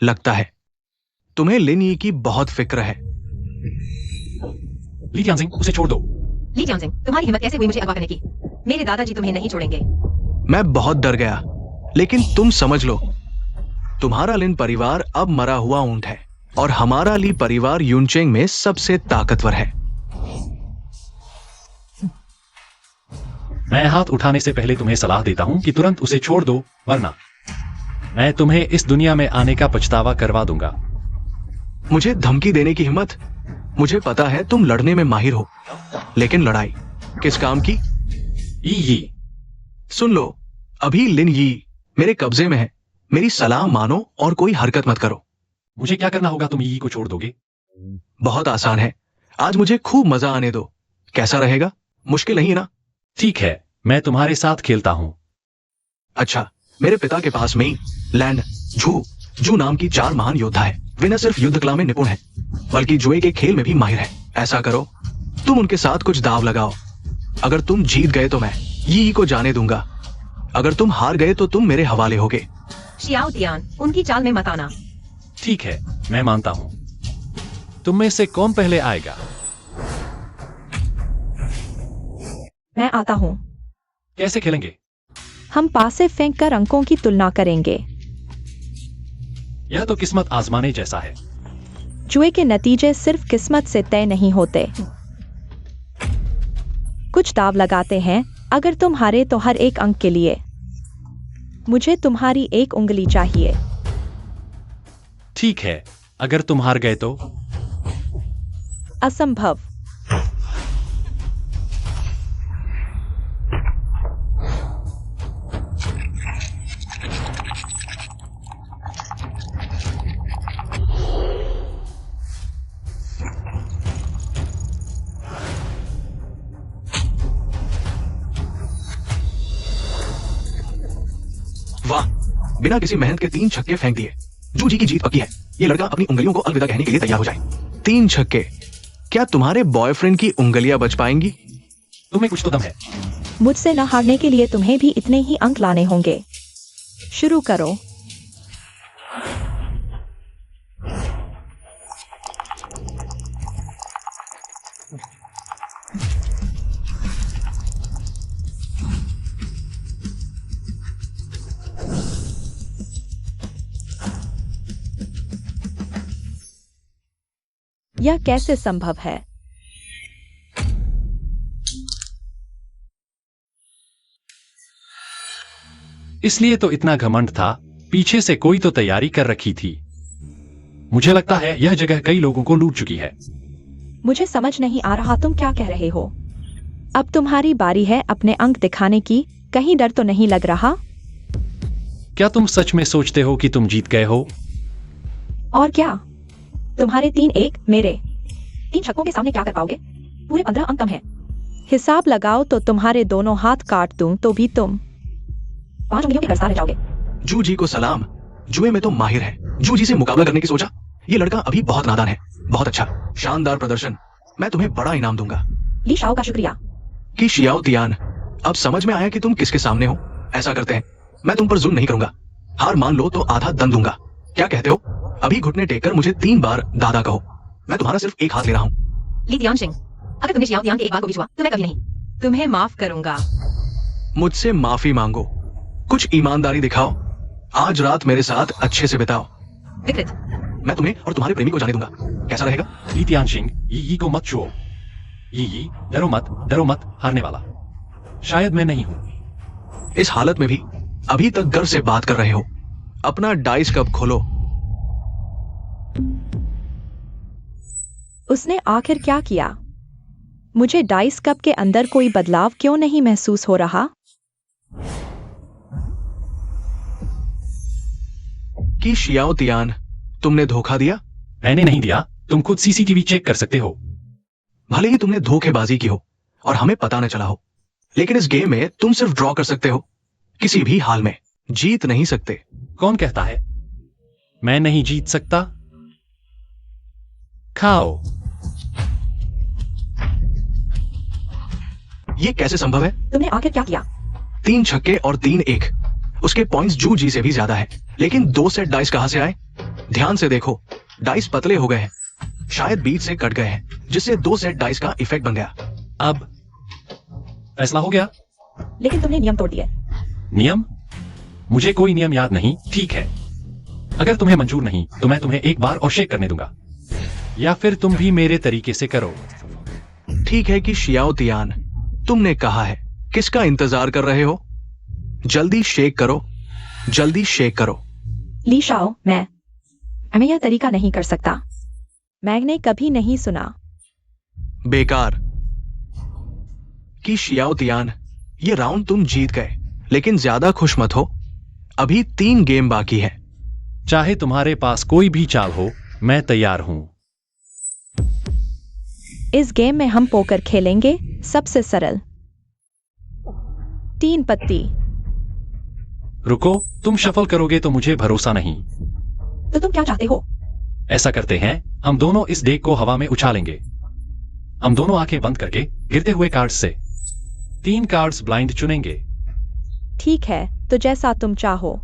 लगता है। तुम्हें लिन यी की बहुत फिक्र है। ली तियानजिंग, उसे छोड़ दो। ली जियांगजिंग, तुम्हारी हिम्मत कैसे हुई मुझे अगवा करने की? मेरे दादाजी तुम्हें नहीं छोड़ेंगे। मैं बहुत डर गया, लेकिन तुम समझ लो, तुम्हारा लिन परिवार अब मरा हुआ ऊंट है और हमारा ली परिवार यूनचेंग में सबसे ताकतवर है। मैं हाथ उठाने से पहले तुम्हें सलाह देता हूं कि तुरंत उसे छोड़ दो, वरना मैं तुम्हें इस दुनिया में आने का पछतावा करवा दूंगा। मुझे धमकी देने की हिम्मत? मुझे पता है तुम लड़ने में माहिर हो, लेकिन लड़ाई किस काम की? ई सुन लो, अभी लिन यी मेरे कब्जे में है। मेरी सलाह मानो और कोई हरकत मत करो। मुझे क्या करना होगा? तुम ई को छोड़ दोगे? बहुत आसान है। आज मुझे खूब मजा आने दो। कैसा रहेगा? मुश्किल नहीं है ना? ठीक है, मैं तुम्हारे साथ खेलता हूं। अच्छा, मेरे पिता के पास में लैंड, जू नाम की 4 महान योद्धा है। वे न सिर्फ युद्ध कला में निपुण है, बल्कि जुए के खेल में भी माहिर है। ऐसा करो, तुम उनके साथ कुछ दाव लगाओ। अगर तुम जीत गए तो मैं यी को जाने दूंगा। अगर तुम हार गए तो तुम मेरे हवाले होगे। शियाओ तियान, उनकी चाल में मत आना। ठीक है, मैं मानता हूं। तुम में से कौन पहले आएगा? मैं आता हूँ। कैसे खेलेंगे? हम पासे फेंक कर अंकों की तुलना करेंगे। यह तो किस्मत आजमाने जैसा है। जुए के नतीजे सिर्फ किस्मत से तय नहीं होते। कुछ दाव लगाते हैं। अगर तुम हारे तो हर एक अंक के लिए मुझे तुम्हारी एक उंगली चाहिए। ठीक है, अगर तुम हार गए तो? असंभव। वाह, बिना किसी मेहनत के 3 छक्के फेंक दिए। जू जी की जीत पक्की है। ये लड़का अपनी उंगलियों को अलविदा कहने के लिए तैयार हो जाए। 3 छक्के। क्या तुम्हारे बॉयफ्रेंड की उंगलियां बच पाएंगी? तुम्हें कुछ तो दम है। मुझसे न हारने के लिए तुम्हें भी इतने ही अंक लाने होंगे। शुरू करो। यह कैसे संभव है? इसलिए तो इतना घमंड था। पीछे से कोई तो तैयारी कर रखी थी। मुझे लगता है यह जगह कई लोगों को लूट चुकी है। मुझे समझ नहीं आ रहा तुम क्या कह रहे हो। अब तुम्हारी बारी है अपने अंक दिखाने की। कहीं डर तो नहीं लग रहा? क्या तुम सच में सोचते हो कि तुम जीत गए हो? और क्या? तुम्हारे 3-1, मेरे 3 छक्कों के सामने क्या कर पाओगे? पूरे 15 अंक कम है। हिसाब लगाओ तो तुम्हारे दोनों हाथ काट दूं तो भी तुम 5 उंगलियों के कर्जदार रह जाओगे। जू जी को सलाम। जुए में तो माहिर है। जू जी से मुकाबला करने की सोचा? ये लड़का अभी बहुत नादान है। बहुत अच्छा, शानदार प्रदर्शन। मैं तुम्हें बड़ा इनाम दूंगा। ली शाओ का शुक्रिया। कि शियाओ तियान, अब समझ में आया कि तुम किसके सामने हो। ऐसा करते हैं, मैं तुम पर जुल्म नहीं करूंगा। हार मान लो तो आधा दंड दूंगा। क्या कहते हो? अभी घुटने टेककर मुझे 3 बार दादा कहो। मैं तुम्हारा सिर्फ एक हाथ ले रहा हूं। ली तियानशिंग, अगर तुमने शियाओ तियान के एक बार को भी छुआ तो मैं कभी नहीं तुम्हें माफ करूंगा। मुझसे माफी मांगो। कुछ ईमानदारी दिखाओ। आज रात मेरे साथ अच्छे से बिताओ। विकृत, मैं तुम्हें और तुम्हारे प्रेमी को जाने दूंगा। कैसा रहेगा? ली तियानशिंग, यी को मत छुओ। यी, डरो मत, हारने वाला शायद मैं नहीं हूं। इस हालत में भी अभी तक गर्व से बात कर रहे हो। अपना डाइस कप खोलो। उसने आखिर क्या किया? मुझे डाइस कप के अंदर कोई बदलाव क्यों नहीं महसूस हो रहा? कि शियाओ तियान, तुमने धोखा दिया। मैंने नहीं दिया, तुम खुद सीसीटीवी चेक कर सकते हो। भले ही तुमने धोखेबाजी की हो और हमें पता न चला हो, लेकिन इस गेम में तुम सिर्फ ड्रॉ कर सकते हो, किसी भी हाल में जीत नहीं सकते। कौन कहता है मैं नहीं जीत सकता? खाओ। ये कैसे संभव है? तुमने आखिर क्या किया? 3 छक्के और 3 1। उसके पॉइंट्स जू जी से भी ज्यादा है, लेकिन 2 सेट डाइस कहां से आए? ध्यान से देखो, डाइस पतले हो गए हैं, शायद बीच से कट गए हैं, जिससे 2 सेट डाइस का इफेक्ट बन गया। अब फैसला हो गया। लेकिन तुमने नियम तोड़ दिए। नियम? मुझे कोई नियम याद नहीं। ठीक है, अगर तुम्हें मंजूर नहीं तो मैं तुम्हें एक बार और शेक करने दूंगा, या फिर तुम भी मेरे तरीके से करो। ठीक है कि शियाओ तियान, तुमने कहा है। किसका इंतजार कर रहे हो? जल्दी शेक करो, जल्दी शेक करो। ली शाओ, मैं यह तरीका नहीं कर सकता। मैंने कभी नहीं सुना। बेकार। कि शियाओ तियान, ये राउंड तुम जीत गए, लेकिन ज्यादा खुश मत हो, अभी 3 गेम बाकी है। चाहे तुम्हारे पास कोई भी चाल हो, मैं तैयार हूं। इस गेम में हम पोकर खेलेंगे, सबसे सरल। 3 पत्ती। रुको, तुम शफल करोगे तो मुझे भरोसा नहीं। तो तुम क्या चाहते हो? ऐसा करते हैं, हम दोनों इस डेक को हवा में उछालेंगे। हम दोनों आंखें बंद करके गिरते हुए कार्ड्स से 3 कार्ड्स ब्लाइंड चुनेंगे। ठीक है, तो जैसा तुम चाहो।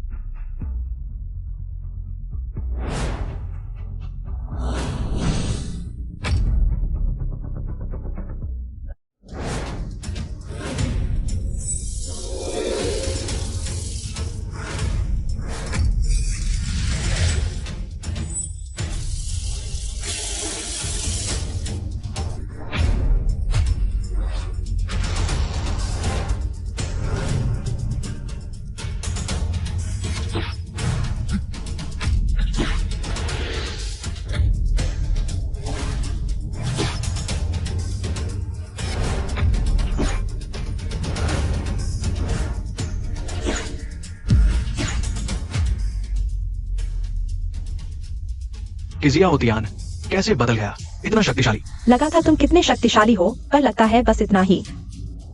किजियाओ तियान कैसे बदल गया, इतना शक्तिशाली। लगा था तुम कितने शक्तिशाली हो, पर लगता है बस इतना ही।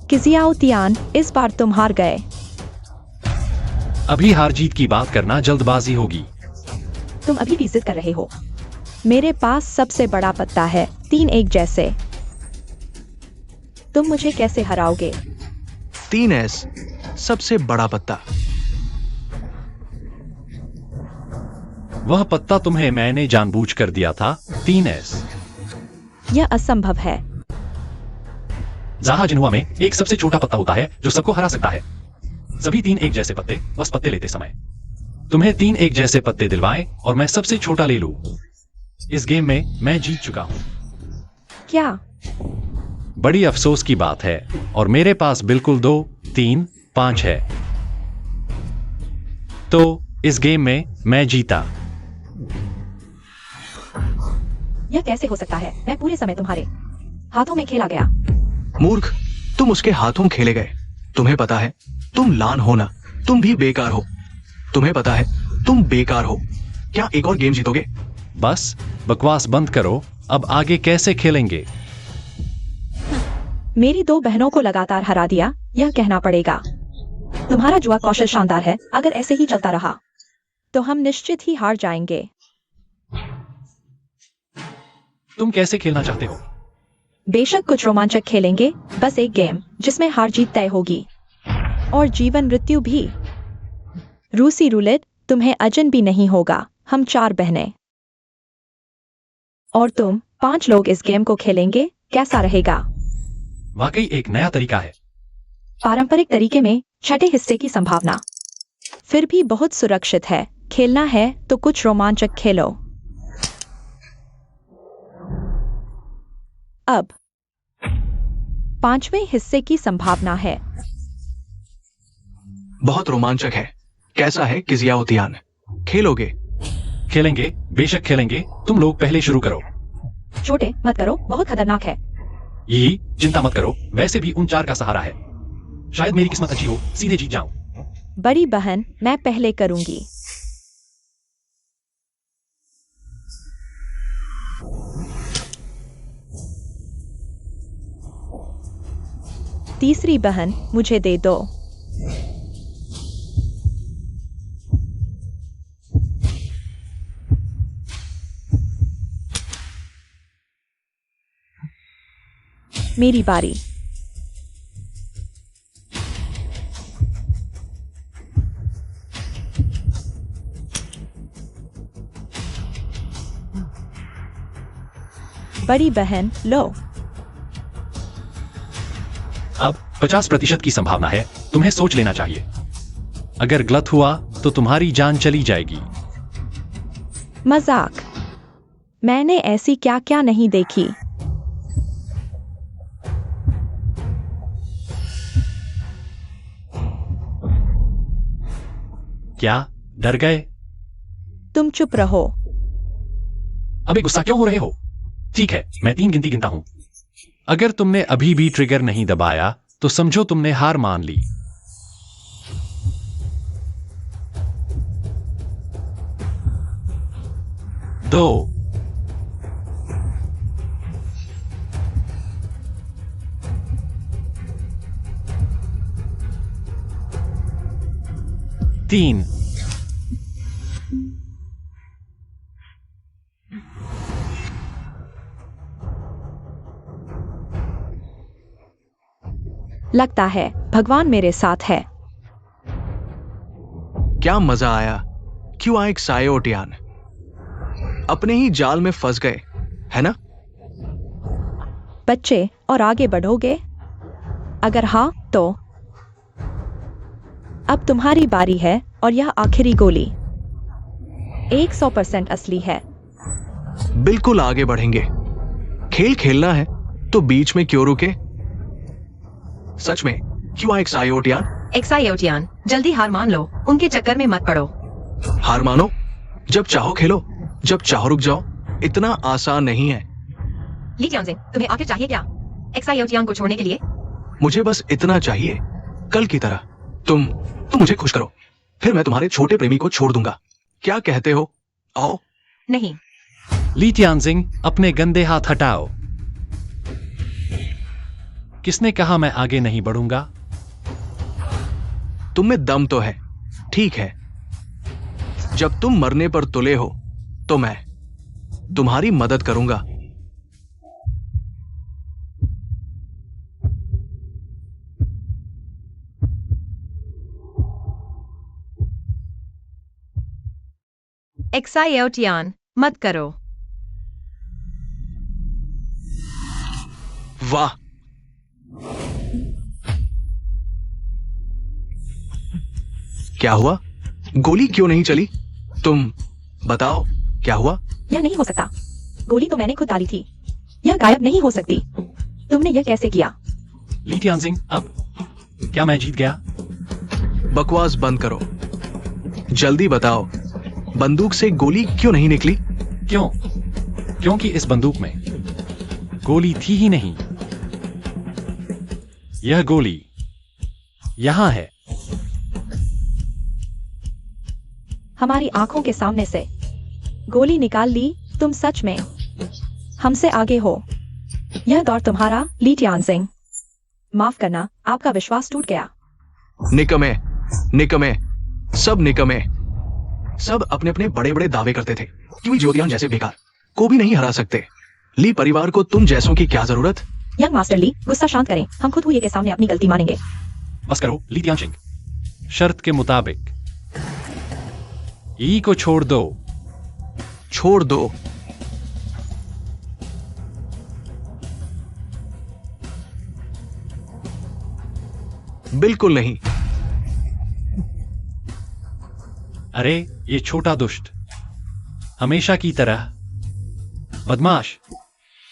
किजियाओ तियान, इस बार तुम हार गए। अभी हार जीत की बात करना जल्दबाजी होगी। तुम अभी भी जिद कर रहे हो। मेरे पास सबसे बड़ा पत्ता है, 3 1 जैसे। तुम मुझे कैसे हराओगे? 3 एस, सबसे बड़ा पत्ता। वह पत्ता तुम्हें मैंने जानबूझकर दिया था। 3 एस। यह असंभव है। जहां जिनहुआ में एक सबसे छोटा पत्ता होता है जो सबको हरा सकता है। सभी 3 1 जैसे पत्ते बस पत्ते लेते समय तुम्हें 3 1 जैसे पत्ते दिलवाए और मैं सबसे छोटा ले लूं। इस गेम में मैं जीत चुका हूं। क्या? बड़ी अफसोस की बात है, और मेरे पास बिल्कुल 2 3 5 है। तो इस गेम में मैं जीता। यह कैसे हो सकता है? मैं पूरे समय तुम्हारे हाथों में खेला गया। मूर्ख, तुम उसके हाथों खेले गए। तुम्हें पता है तुम लान हो ना, तुम भी बेकार हो। तुम्हें पता है तुम बेकार हो। क्या एक और गेम जीतोगे? बस बकवास बंद करो। अब आगे कैसे खेलेंगे? मेरी 2 बहनों को लगातार हरा दिया, यह कहना पड़ेगा। तुम्हारा जुआ कौशल शानदार है। अगर ऐसे ही चलता रहा तो हम निश्चित ही हार जाएंगे। तुम कैसे खेलना चाहते हो? बेशक कुछ रोमांचक खेलेंगे, बस एक गेम जिसमें हार जीत तय होगी, और जीवन मृत्यु भी। रूसी रूलेट तुम्हें अजन भी नहीं होगा। हम 4 बहनें और तुम 5 लोग इस गेम को खेलेंगे। कैसा रहेगा? वाकई एक नया तरीका है। पारंपरिक तरीके में छठे हिस्से की संभावना। फिर भी बहुत सुरक्षित है। खेलना है तो कुछ रोमांचक खेलो। अब 5वें हिस्से की संभावना है। बहुत रोमांचक है। कैसा है किजियाओतियान? खेलोगे? खेलेंगे, बेशक खेलेंगे। तुम लोग पहले शुरू करो। छोटे मत करो, बहुत खतरनाक है। यही, चिंता मत करो, वैसे भी उन 4 का सहारा है। शायद मेरी किस्मत अच्छी हो, सीधे जीत जाऊं। बड़ी बहन, मैं पहले करूंगी। तीसरी बहन, मुझे दे दो। मेरी बारी। बड़ी बहन, लो। अब 50% की संभावना है। तुम्हें सोच लेना चाहिए। अगर गलत हुआ तो तुम्हारी जान चली जाएगी। मजाक। मैंने ऐसी क्या क्या नहीं देखी। क्या डर गए? तुम चुप रहो। अबे गुस्सा क्यों हो रहे हो? ठीक है, मैं 3 गिनती गिनता हूं। अगर तुमने अभी भी ट्रिगर नहीं दबाया तो समझो तुमने हार मान ली। 2, 3, लगता है भगवान मेरे साथ है। क्या मजा आया। क्यों आए सायोटियान? अपने ही जाल में फंस गए, है ना? बच्चे, और आगे बढ़ोगे? अगर हाँ तो अब तुम्हारी बारी है और यह आखिरी गोली 100% असली है। बिल्कुल आगे बढ़ेंगे। खेल खेलना है तो बीच में क्यों रुके? सच में क्यों आए सायोटियान? एक्सायोटियान, जल्दी हार मान लो, उनके चक्कर में मत पड़ो। हार मानो? जब चाहो खेलो, जब चाहो रुक जाओ। इतना आसान नहीं है। ली जियांजिंग, तुम्हें आखिर चाहिए क्या एक्सायोटियान को छोड़ने के लिए? मुझे बस इतना चाहिए, कल की तरह। तुम मुझे खुश करो, फिर मैं तुम्हारे छोटे प्रेमी को छोड़ दूंगा। क्या कहते हो? आओ। नहीं। ली तियांजिंग, अपने गंदे हाथ हटाओ। किसने कहा मैं आगे नहीं बढ़ूंगा? तुम में दम तो है, ठीक है। जब तुम मरने पर तुले हो तो मैं तुम्हारी मदद करूंगा। एक्सायोटियान, मत करो। वाह, क्या हुआ? गोली क्यों नहीं चली? तुम बताओ, क्या हुआ? यह नहीं हो सकता। गोली तो मैंने खुद डाली थी। यह गायब नहीं हो सकती। तुमने यह कैसे किया? ली तियांजिंग, अब क्या मैं जीत गया? बकवास बंद करो। जल्दी बताओ, बंदूक से गोली क्यों नहीं निकली? क्यों? क्योंकि इस बंदूक में गोली थी ही नहीं। यह गोली यहां है। हमारी आंखों के सामने से गोली निकाल ली। तुम सच में हमसे आगे हो। यह दौर तुम्हारा, ली तियांजिंग। माफ करना, आपका विश्वास टूट गया। निकमे, निकमे, सब निकमे। सब अपने अपने बड़े बड़े दावे करते थे। क्यों ज्योतियान जैसे बेकार को भी नहीं हरा सकते। ली परिवार को तुम जैसों की क्या जरूरत? यंग मास्टर ली, गुस्सा शांत करें। हम खुद हुए के सामने अपनी गलती मानेंगे। बस करो ली तियांजिंग। शर्त के मुताबिक ई को छोड़ दो। छोड़ दो। बिल्कुल नहीं। अरे ये छोटा दुष्ट, हमेशा की तरह बदमाश।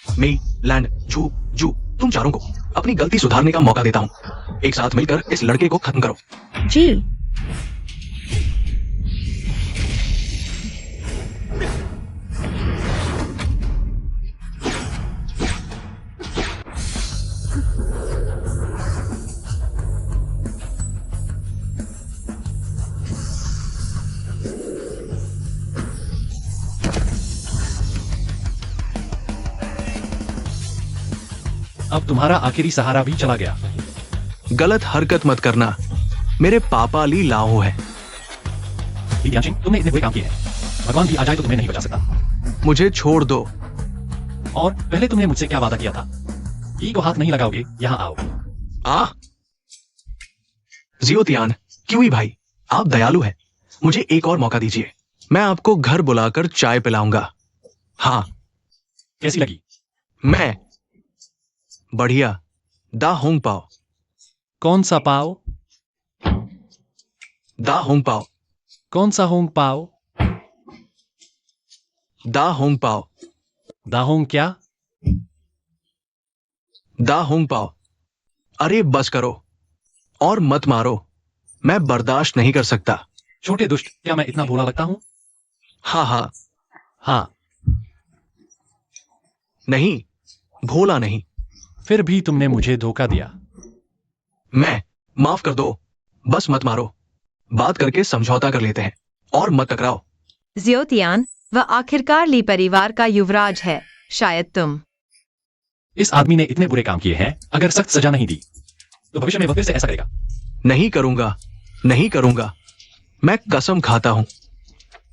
मी, लैंड, जू, जू, तुम चारों को अपनी गलती सुधारने का मौका देता हूं। एक साथ मिलकर इस लड़के को खत्म करो। जी। अब तुम्हारा आखिरी सहारा भी चला गया। गलत हरकत मत करना, मेरे पापा ली लाओ है। ली दियांशिंग, तुमने इतने बुरे काम किए हैं, भगवान भी आ जाए तो तुम्हें नहीं बचा सकता। मुझे छोड़ दो। और पहले तुमने मुझसे क्या वादा किया था? ई को हाथ नहीं लगाओगे, यहाँ आओ। आ जियोतियान, क्यों भाई, आप दयालु हैं। मुझे एक और मौका दीजिए, मैं आपको घर बुलाकर चाय पिलाऊंगा। हाँ। कैसी लगी? मैं बढ़िया। दा होंग पाओ। कौन सा पाव? दा होंग पाओ। कौन सा होंग पाव? दा होंग पाओ। दाहोंग क्या? दा होंग पाओ। अरे बस करो और मत मारो, मैं बर्दाश्त नहीं कर सकता। छोटे दुष्ट, क्या मैं इतना भोला लगता हूं? हाँ हाँ। हाँ। नहीं, भोला नहीं। फिर भी तुमने मुझे धोखा दिया। मैं माफ कर दो, बस मत मारो। बात करके समझौता कर लेते हैं और मत टकराओ। जियोतियान, वह आखिरकार ली परिवार का युवराज है। शायद तुम। इस आदमी ने इतने बुरे काम किए हैं, अगर सख्त सजा नहीं दी तो भविष्य में वह फिर से ऐसा करेगा। नहीं करूंगा, नहीं करूंगा, मैं कसम खाता हूं।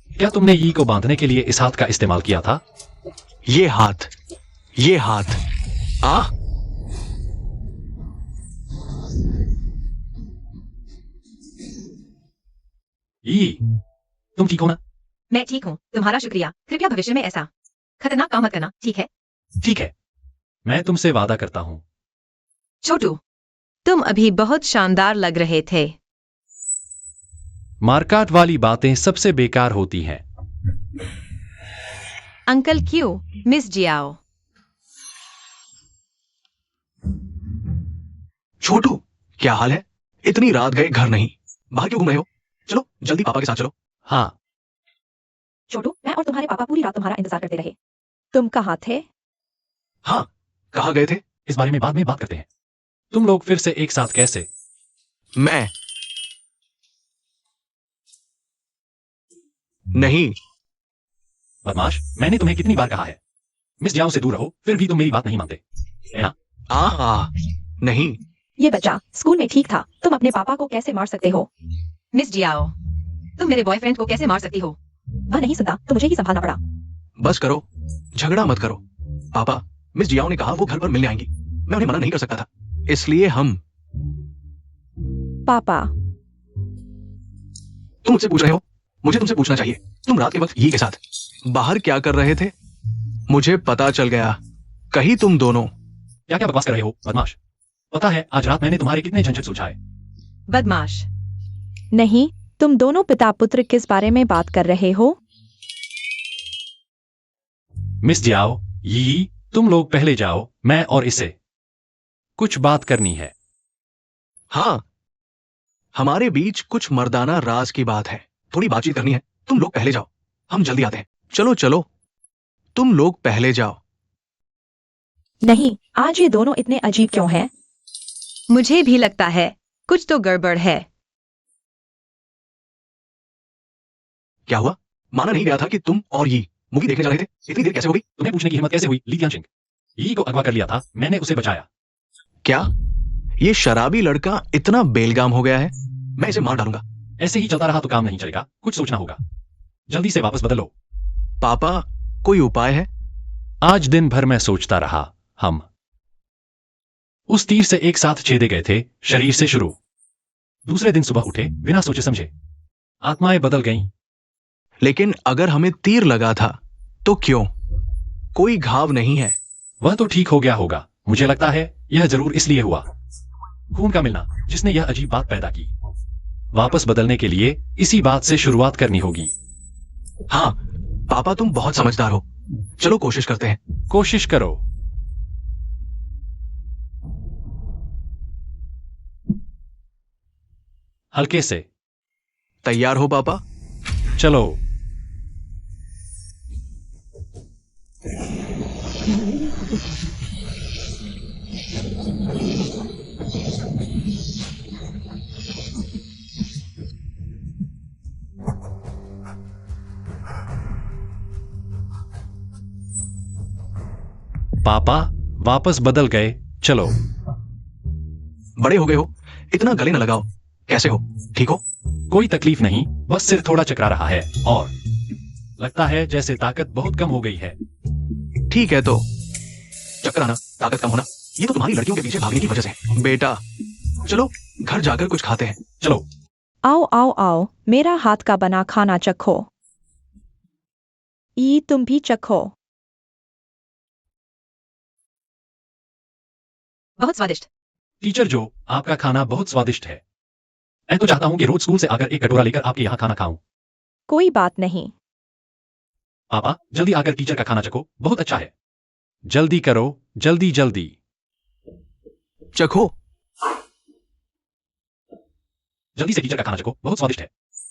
क्या तुमने ई को बांधने के लिए इस हाथ का इस्तेमाल किया था? ये हाथ, ये हाथ। आ ई, तुम ठीक हो ना? मैं ठीक हूँ, तुम्हारा शुक्रिया। कृपया भविष्य में ऐसा खतरनाक काम मत करना, ठीक है? ठीक है, मैं तुमसे वादा करता हूं। छोटू, तुम अभी बहुत शानदार लग रहे थे। मारकाट वाली बातें सबसे बेकार होती हैं। अंकल क्यों, मिस जियाओ? छोटू, क्या हाल है? इतनी रात गए घर नहीं, बाहर क्यों घूम रहे हो? चलो जल्दी पापा के साथ चलो। हाँ। छोटू, मैं और तुम्हारे पापा पूरी रात तुम्हारा इंतजार करते रहे। तुम कहाँ थे? हाँ, कहाँ गए थे? इस बारे में बाद में बात करते हैं। तुम लोग फिर से एक साथ कैसे? मैं नहीं। बदमाश, मैंने तुम्हें कितनी बार कहा है, मिस जियाओ से दूर रहो, फिर भी तुम मेरी बात नहीं मानते। हाँ? आ नहीं। ये बच्चा स्कूल में ठीक था, तुम अपने पापा को कैसे मार सकते हो? मिस जियाओ, तुम मेरे बॉयफ्रेंड को कैसे मार सकती हो? वह नहीं सुनता तो मुझे ही संभालना पड़ा। बस करो, झगड़ा मत करो। पापा, मिस जियाओ ने कहा वो घर पर मिलने आएंगी, मैं उन्हें मना नहीं कर सकता था, इसलिए हम। पापा, तुम मुझसे पूछ रहे हो? मुझे तुमसे पूछना चाहिए, तुम रात के वक्त ये के साथ बाहर क्या कर रहे थे? मुझे पता चल गया, कहीं तुम दोनों। क्या क्या बकवास कर रहे हो, बदमाश? पता है आज रात मैंने तुम्हारे कितने झंझट सुलझाए। बदमाश। नहीं, तुम दोनों पिता पुत्र किस बारे में बात कर रहे हो? मिस जियाओ, यी, तुम लोग पहले जाओ, मैं और इसे कुछ बात करनी है। हाँ, हमारे बीच कुछ मर्दाना राज की बात है, थोड़ी बातचीत करनी है। तुम लोग पहले जाओ, हम जल्दी आते हैं। चलो चलो, तुम लोग पहले जाओ। नहीं, आज ये दोनों इतने अजीब क्यों हैं? मुझे भी लगता है कुछ तो गड़बड़ है। क्या हुआ? माना नहीं गया था कि तुम और ये मूवी देखने जा रहे थे? इतनी देर कैसे हो गई? तुम्हें पूछने की हिम्मत कैसे हुई, ली तियांशिंग? यी को अगवा कर लिया था, मैंने उसे बचाया। क्या ये शराबी लड़का इतना बेलगाम हो गया है? मैं इसे मार डालूंगा। ऐसे ही चलता रहा तो काम नहीं चलेगा, कुछ सोचना होगा। जल्दी से वापस बदलो। पापा, कोई उपाय है? आज दिन भर मैं सोचता रहा। हम उस तीर से एक साथ छेदे गए थे, शरीर से शुरू। दूसरे दिन सुबह उठे बिना सोचे समझे, आत्माएं बदल गईं। लेकिन अगर हमें तीर लगा था तो क्यों? कोई घाव नहीं है। वह तो ठीक हो गया होगा, मुझे लगता है यह जरूर इसलिए हुआ, खून का मिलना जिसने यह अजीब बात पैदा की। वापस बदलने के लिए इसी बात से शुरुआत करनी होगी। हाँ पापा, तुम बहुत समझदार हो। चलो कोशिश करते हैं। कोशिश करो। हल्के से। तैयार हो पापा? चलो। पापा वापस बदल गए। चलो। बड़े हो गए हो, इतना गले न लगाओ। कैसे हो? ठीक हो? कोई तकलीफ नहीं, बस सिर थोड़ा चकरा रहा है और लगता है जैसे ताकत बहुत कम हो गई है। ठीक है, तो चक्कर आना, ताकत कम होना, ये तो तुम्हारी लड़कियों के पीछे भागने की वजह से है। बेटा चलो घर जाकर कुछ खाते हैं। चलो। आओ आओ आओ, मेरा हाथ का बना खाना चखो। तुम भी चखो। बहुत स्वादिष्ट। टीचर जो, आपका खाना बहुत स्वादिष्ट है। मैं तो चाहता हूं कि रोज स्कूल से आकर एक कटोरा लेकर आपके यहाँ खाना खाऊं। कोई बात नहीं। पापा जल्दी आकर टीचर का खाना चखो, बहुत अच्छा है। जल्दी करो, जल्दी जल्दी। चखो। जल्दी से टीचर का खाना चखो, बहुत स्वादिष्ट है।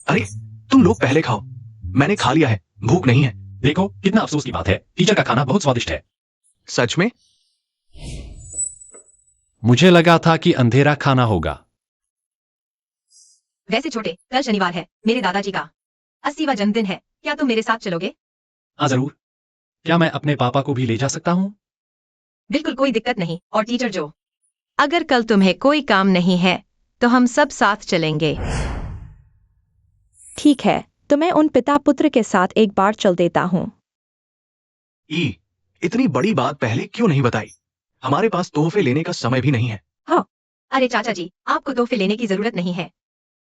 अरे तुम लोग पहले खाओ, मैंने खा लिया है, भूख नहीं है। देखो कितना अफसोस की बात है, टीचर का खाना बहुत स्वादिष्ट है। सच में? मुझे लगा था कि अंधेरा खाना होगा। वैसे छोटे, कल शनिवार है, मेरे दादाजी का 80वां जन्मदिन है। क्या तुम मेरे साथ चलोगे? हाँ जरूर। क्या मैं अपने पापा को भी ले जा सकता हूँ? बिल्कुल कोई दिक्कत नहीं। और टीचर जो, अगर कल तुम्हें कोई काम नहीं है तो हम सब साथ चलेंगे। ठीक है, तो मैं उन पिता पुत्र के साथ एक बार चल देता हूँ। इतनी बड़ी बात पहले क्यों नहीं बताई? हमारे पास तोहफे लेने का समय भी नहीं है। अरे चाचा जी, आपको तोहफे लेने की जरूरत नहीं है।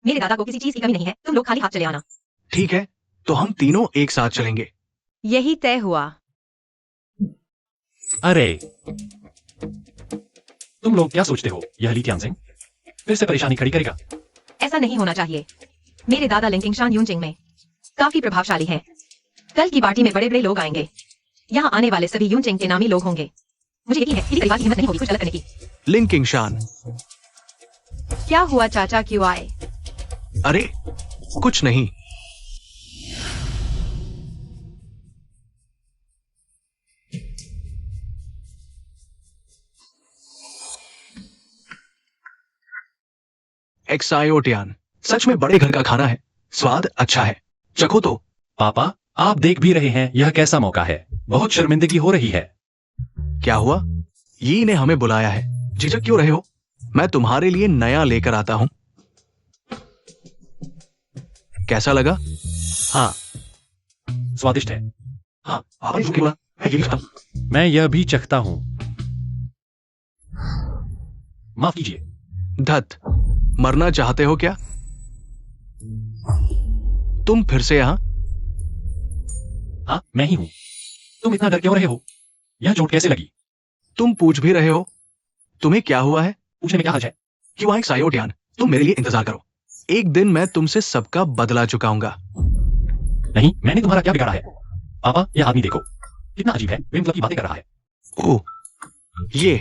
मेरे दादा को किसी चीज की कमी नहीं है, तुम लोग खाली हाथ चले आना। ठीक है, तो हम तीनों एक साथ चलेंगे। यही तय हुआ। अरे तुम लोग क्या सोचते हो, यह ली त्यांसिंग फिर से परेशानी खड़ी करेगा? ऐसा नहीं होना चाहिए। मेरे दादा लिंकिंगशान यूनजिंग में काफी प्रभावशाली हैं। कल की पार्टी में बड़े बड़े लोग आएंगे। यहाँ आने वाले सभी यूनजिंग के नामी लोग होंगे। मुझे यकीन है किसी परिवार की हिम्मत नहीं होगी कुछ अलग करने की। लिंकिंगशान। क्या हुआ चाचा, क्यों आए? अरे कुछ नहीं। एक्सायोटियान, सच में बड़े घर का खाना है, स्वाद अच्छा है, चखो तो। पापा आप देख भी रहे हैं, यह कैसा मौका है, बहुत शर्मिंदगी हो रही है। क्या हुआ? यी ने हमें बुलाया है, झिझक क्यों रहे हो? मैं तुम्हारे लिए नया लेकर आता हूं। कैसा लगा? हाँ स्वादिष्ट है। हाँ आपने क्यों बोला? मैं ये भी खाता हूं। मैं यह भी चखता हूँ। माफ कीजिए। धत, मरना चाहते हो क्या तुम फिर से यहां? हाँ मैं ही हूँ। तुम इतना डर क्यों रहे हो? यह चोट कैसे लगी? तुम पूछ भी रहे हो? तुम्हें क्या हुआ है? पूछने में क्या हर्ज है? क्यों एक सायोटियान, तुम मेरे लिए इंतजार करो। एक दिन मैं तुमसे सबका बदला चुकाऊंगा। नहीं, मैंने तुम्हारा क्या बिगाड़ा है? पापा यह आदमी देखो, कितना अजीब है, बेमतलब की बातें कर रहा है। ओह, ये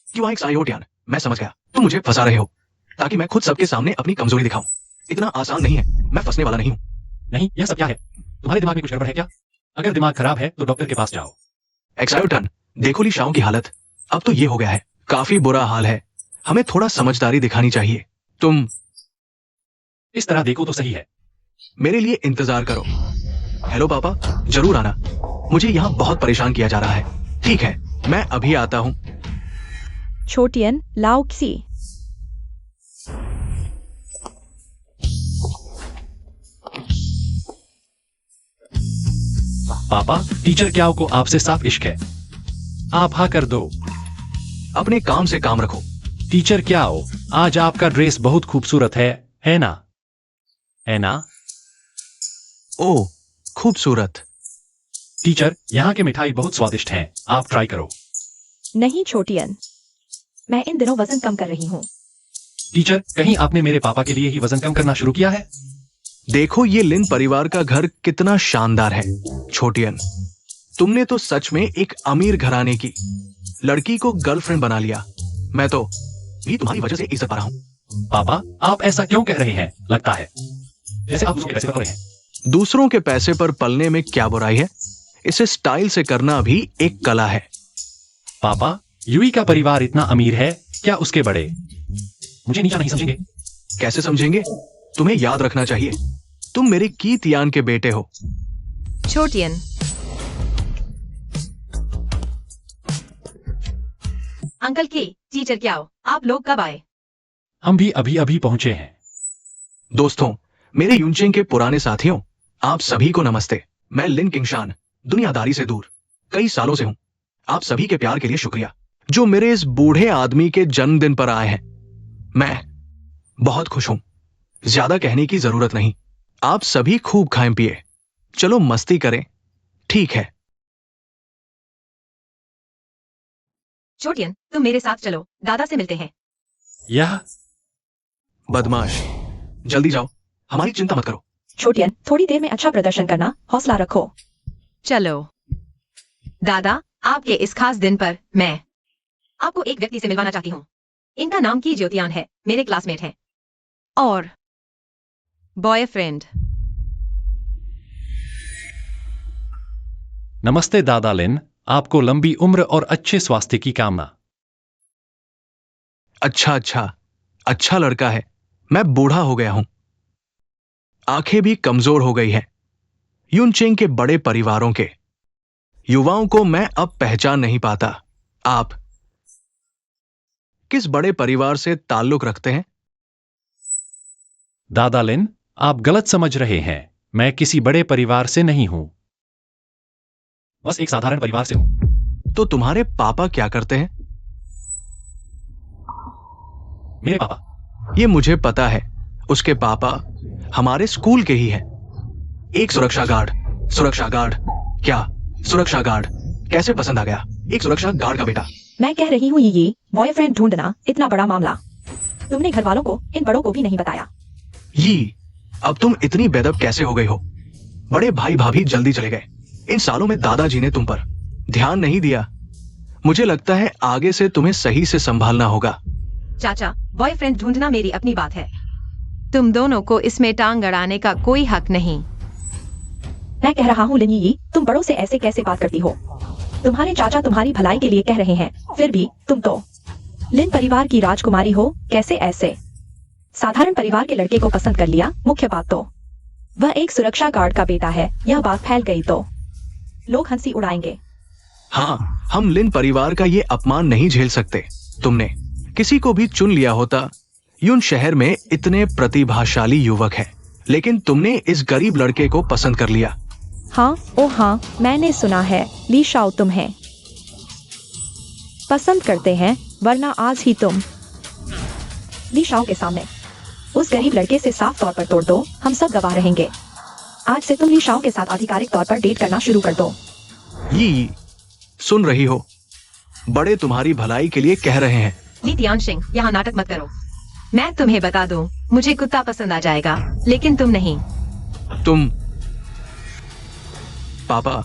क्यों एक सायोटियान, मैं समझ गया, तुम मुझे फंसा रहे हो ताकि मैं खुद सबके सामने अपनी कमजोरी दिखाऊं। इतना आसान नहीं है, मैं फंसने वाला नहीं हूं। नहीं, यह सब क्या है? तुम्हारे दिमाग में कुछ गड़बड़ है क्या? अगर दिमाग खराब है तो डॉक्टर के पास जाओ। एक्सायोटन, देखो ली शाओ की हालत, अब तो ये हो गया है, काफी बुरा हाल है। हमें थोड़ा समझदारी दिखानी चाहिए। तुम इस तरह देखो तो सही है। मेरे लिए इंतजार करो। हेलो पापा, जरूर आना, मुझे यहाँ बहुत परेशान किया जा रहा है। ठीक है, मैं अभी आता हूँ। छोटियन लाओक्सी। पापा टीचर क्याओ को आपसे साफ इश्क है, आप हाँ कर दो। अपने काम से काम रखो। टीचर क्याओ, आज आपका ड्रेस बहुत खूबसूरत है ना? है ना? ओह, खूबसूरत। टीचर यहाँ के मिठाई बहुत स्वादिष्ट हैं, आप ट्राई करो। नहीं छोटियन, मैं इन दिनों वजन कम कर रही हूँ। टीचर, कहीं आपने मेरे पापा के लिए ही वजन कम करना शुरू किया है? देखो ये लिन परिवार का घर कितना शानदार है। छोटियन, तुमने तो सच में एक अमीर घराने की लड़की को गर्लफ्रेंड बना लिया। मैं तो भी तुम्हारी वजह से इज्जत पा रहा हूं। पापा, आप ऐसा क्यों कह रहे हैं? लगता है जैसे आप उसके पैसे पर पड़ रहे हैं। दूसरों के पैसे पर पलने में क्या बुराई है? इसे स्टाइल से करना भी एक कला है। पापा, यूई का परिवार इतना अमीर है, क्या उसके बड़े मुझे नीचा नहीं समझेंगे? कैसे समझेंगे? तुम्हें याद रखना चाहिए, तुम मेरे कीत यान के बेटे हो। छोटियन, अंकल की टीचर क्या हो? आप लोग कब आए? हम भी अभी अभी पहुंचे हैं। दोस्तों, मेरे यूनचेंग के पुराने साथियों, आप सभी को नमस्ते। मैं लिन किंगशान, दुनियादारी से दूर कई सालों से हूं। आप सभी के प्यार के लिए शुक्रिया जो मेरे इस बूढ़े आदमी के जन्मदिन पर आए हैं। मैं बहुत खुश हूं। ज्यादा कहने की जरूरत नहीं। आप सभी खूब खाएं पिए, चलो मस्ती करें, ठीक है? छोटियन, तुम मेरे साथ चलो, दादा से मिलते हैं। यह बदमाश, जल्दी जाओ, हमारी चिंता मत करो। छोटियन, थोड़ी देर में अच्छा प्रदर्शन करना, हौसला रखो। चलो दादा, आपके इस खास दिन पर मैं आपको एक व्यक्ति से मिलवाना चाहती हूँ। इनका नाम की ज्योतियान है, मेरे क्लासमेट हैं और बॉयफ्रेंड। नमस्ते दादा लिन, आपको लंबी उम्र और अच्छे स्वास्थ्य की कामना। अच्छा लड़का है। मैं बूढ़ा हो गया हूं, आंखें भी कमजोर हो गई हैं। यूनचेंग के बड़े परिवारों के युवाओं को मैं अब पहचान नहीं पाता। आप किस बड़े परिवार से ताल्लुक रखते हैं? दादा लिन, आप गलत समझ रहे हैं। मैं किसी बड़े परिवार से नहीं हूं, बस एक साधारण परिवार से हूं। तो तुम्हारे पापा क्या करते हैं? मेरे पापा? ये मुझे पता है। उसके पापा हमारे स्कूल के ही हैं। एक सुरक्षा गार्ड। क्या सुरक्षा गार्ड? कैसे पसंद आ गया? एक सुरक्षा गार्ड का बेटा। मैं कह रही हूँ ये बॉयफ्रेंड ढूंढना इतना बड़ा मामला तुमने घर वालों को, इन बड़ों को भी नहीं बताया। अब तुम इतनी बेदब कैसे हो गई हो? बड़े भाई भाभी जल्दी चले गए। इन सालों में दादाजी ने तुम पर ध्यान नहीं दिया। मुझे लगता है आगे से तुम्हें सही से संभालना होगा। चाचा, बॉयफ्रेंड ढूंढना मेरी अपनी बात है, तुम दोनों को इसमें टांग अड़ाने का कोई हक नहीं। मैं कह रहा हूँ लिनी, तुम बड़ों से ऐसे कैसे बात करती हो? तुम्हारे चाचा तुम्हारी भलाई के लिए कह रहे हैं, फिर भी तुम तो लिन परिवार की राजकुमारी हो, कैसे ऐसे साधारण परिवार के लड़के को पसंद कर लिया? मुख्य बात तो वह एक सुरक्षा गार्ड का बेटा है। यह बात फैल गई तो लोग हंसी उड़ाएंगे। हाँ, हम लिन परिवार का ये अपमान नहीं झेल सकते। तुमने किसी को भी चुन लिया होता। यून शहर में इतने प्रतिभाशाली युवक हैं, लेकिन तुमने इस गरीब लड़के को पसंद कर लिया। हाँ, ओ हाँ, मैंने सुना है ली शाओ तुम्हें पसंद करते हैं, वरना आज ही तुम ली शाओ के सामने उस गरीब लड़के से साफ तौर पर तोड़ दो। हम सब गवाह रहेंगे। आज से तुम ली शाओ के साथ आधिकारिक तौर पर डेट करना शुरू कर दो। ये सुन रही हो? बड़े तुम्हारी भलाई के लिए कह रहे हैं। ली तियानशिंग, यहाँ नाटक मत करो। मैं तुम्हें बता दूं, मुझे कुत्ता पसंद आ जाएगा, लेकिन तुम नहीं। तुम पापा,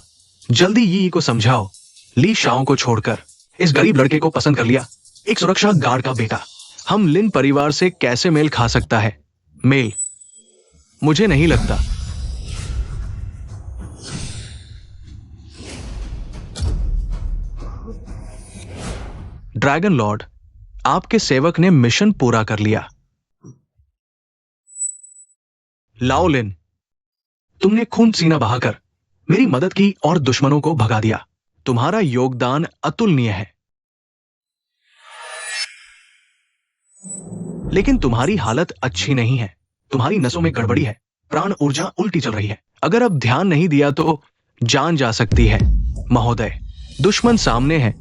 जल्दी यी को समझाओ। ली शाओ को छोड़कर इस गरीब लड़के को पसंद कर लिया, एक सुरक्षा गार्ड का बेटा। हम लिन परिवार से कैसे मेल खा सकता है? मेल? मुझे नहीं लगता। ड्रैगन लॉर्ड, आपके सेवक ने मिशन पूरा कर लिया। लाओ लिन, तुमने खून सीना बहाकर मेरी मदद की और दुश्मनों को भगा दिया। तुम्हारा योगदान अतुलनीय है। लेकिन तुम्हारी हालत अच्छी नहीं है। तुम्हारी नसों में गड़बड़ी है, प्राण ऊर्जा उल्टी चल रही है। अगर अब ध्यान नहीं दिया तो जान जा सकती है। महोदय, दुश्मन सामने है,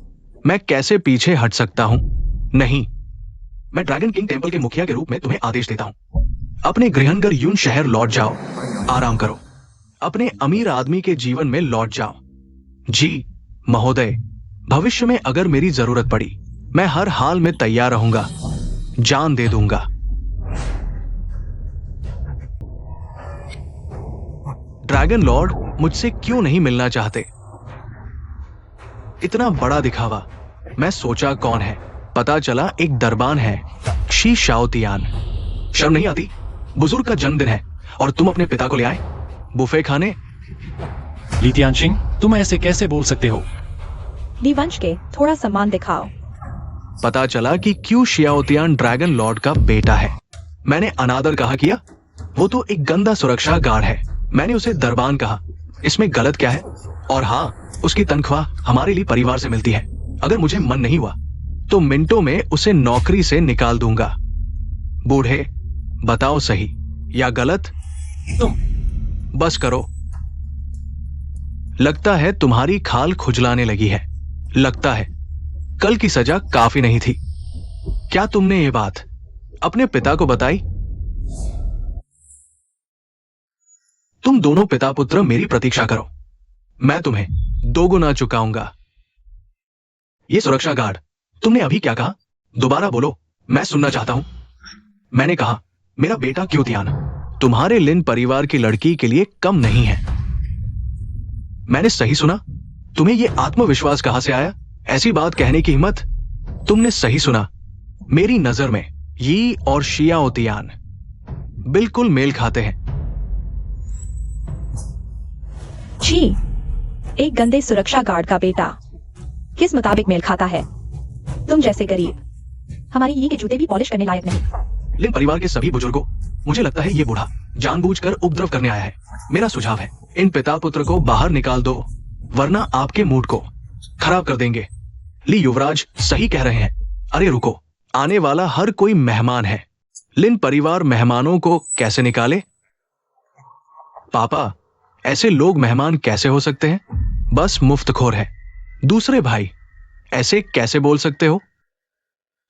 मैं कैसे पीछे हट सकता हूं? नहीं, मैं ड्रैगन किंग टेंपल के मुखिया के रूप में तुम्हें आदेश देता हूं। अपने गृहनगर यून शहर लौट जाओ, आराम करो, अपने अमीर आदमी के जीवन में लौट जाओ। जी महोदय, भविष्य में अगर मेरी जरूरत पड़ी, मैं हर हाल में तैयार रहूंगा। जान दे दूंगा। ड्रैगन लॉर्ड मुझसे क्यों नहीं मिलना चाहते? इतना बड़ा दिखावा। मैं सोचा कौन है, पता चला एक दरबान है, शी शाओतियान। शर्म नहीं आती? बुजुर्ग का जन्मदिन है और तुम अपने पिता को ले आए बुफे खाने। ली तियानशिंग, तुम ऐसे कैसे बोल सकते हो? ली वंश के, थोड़ा सम्मान दिखाओ। पता चला कि क्यों शियाओतियान ड्रैगन लॉर्ड का बेटा है। मैंने अनादर कहा किया? वो तो एक गंदा सुरक्षा गार्ड है। मैंने उसे दरबान कहा। इसमें गलत क्या है? और हाँ, उसकी तनख्वाह हमारे लिए परिवार से मिलती है। अगर मुझे मन नहीं हुआ तो मिनटों में उसे नौकरी से निकाल दूंगा। बूढ़े, बताओ सही या गलत? तुम बस करो। लगता है तुम्हारी खाल खुजलाने लगी है। लगता है कल की सजा काफी नहीं थी। क्या तुमने ये बात अपने पिता को बताई? तुम दोनों पिता पुत्र मेरी प्रतीक्षा करो, मैं तुम्हें 2 गुना चुकाऊंगा। ये सुरक्षा गार्ड, तुमने अभी क्या कहा? दोबारा बोलो, मैं सुनना चाहता हूं। मैंने कहा मेरा बेटा क्यों तियान तुम्हारे लिन परिवार की लड़की के लिए कम नहीं है। मैंने सही सुना? तुम्हें यह आत्मविश्वास कहां से आया, ऐसी बात कहने की हिम्मत? तुमने सही सुना। मेरी नजर में यी और शियाओतियान बिल्कुल मेल खाते हैं। छी, एक गंदे सुरक्षा गार्ड का बेटा किस मुताबिक मेल खाता है? तुम जैसे गरीब हमारी ये के जूते भी पॉलिश करने लायक नहीं। लिन परिवार के सभी बुजुर्गों, मुझे लगता है ये बूढ़ा जानबूझकर उपद्रव करने आया है। मेरा सुझाव है इन पिता पुत्र को बाहर निकाल दो, वरना आपके मूड को खराब कर देंगे। ली युवराज सही कह रहे हैं। अरे रुको, आने वाला हर कोई मेहमान है। लिन परिवार मेहमानों को कैसे निकाले? पापा, ऐसे लोग मेहमान कैसे हो सकते हैं? बस मुफ्तखोर है। दूसरे भाई, ऐसे कैसे बोल सकते हो?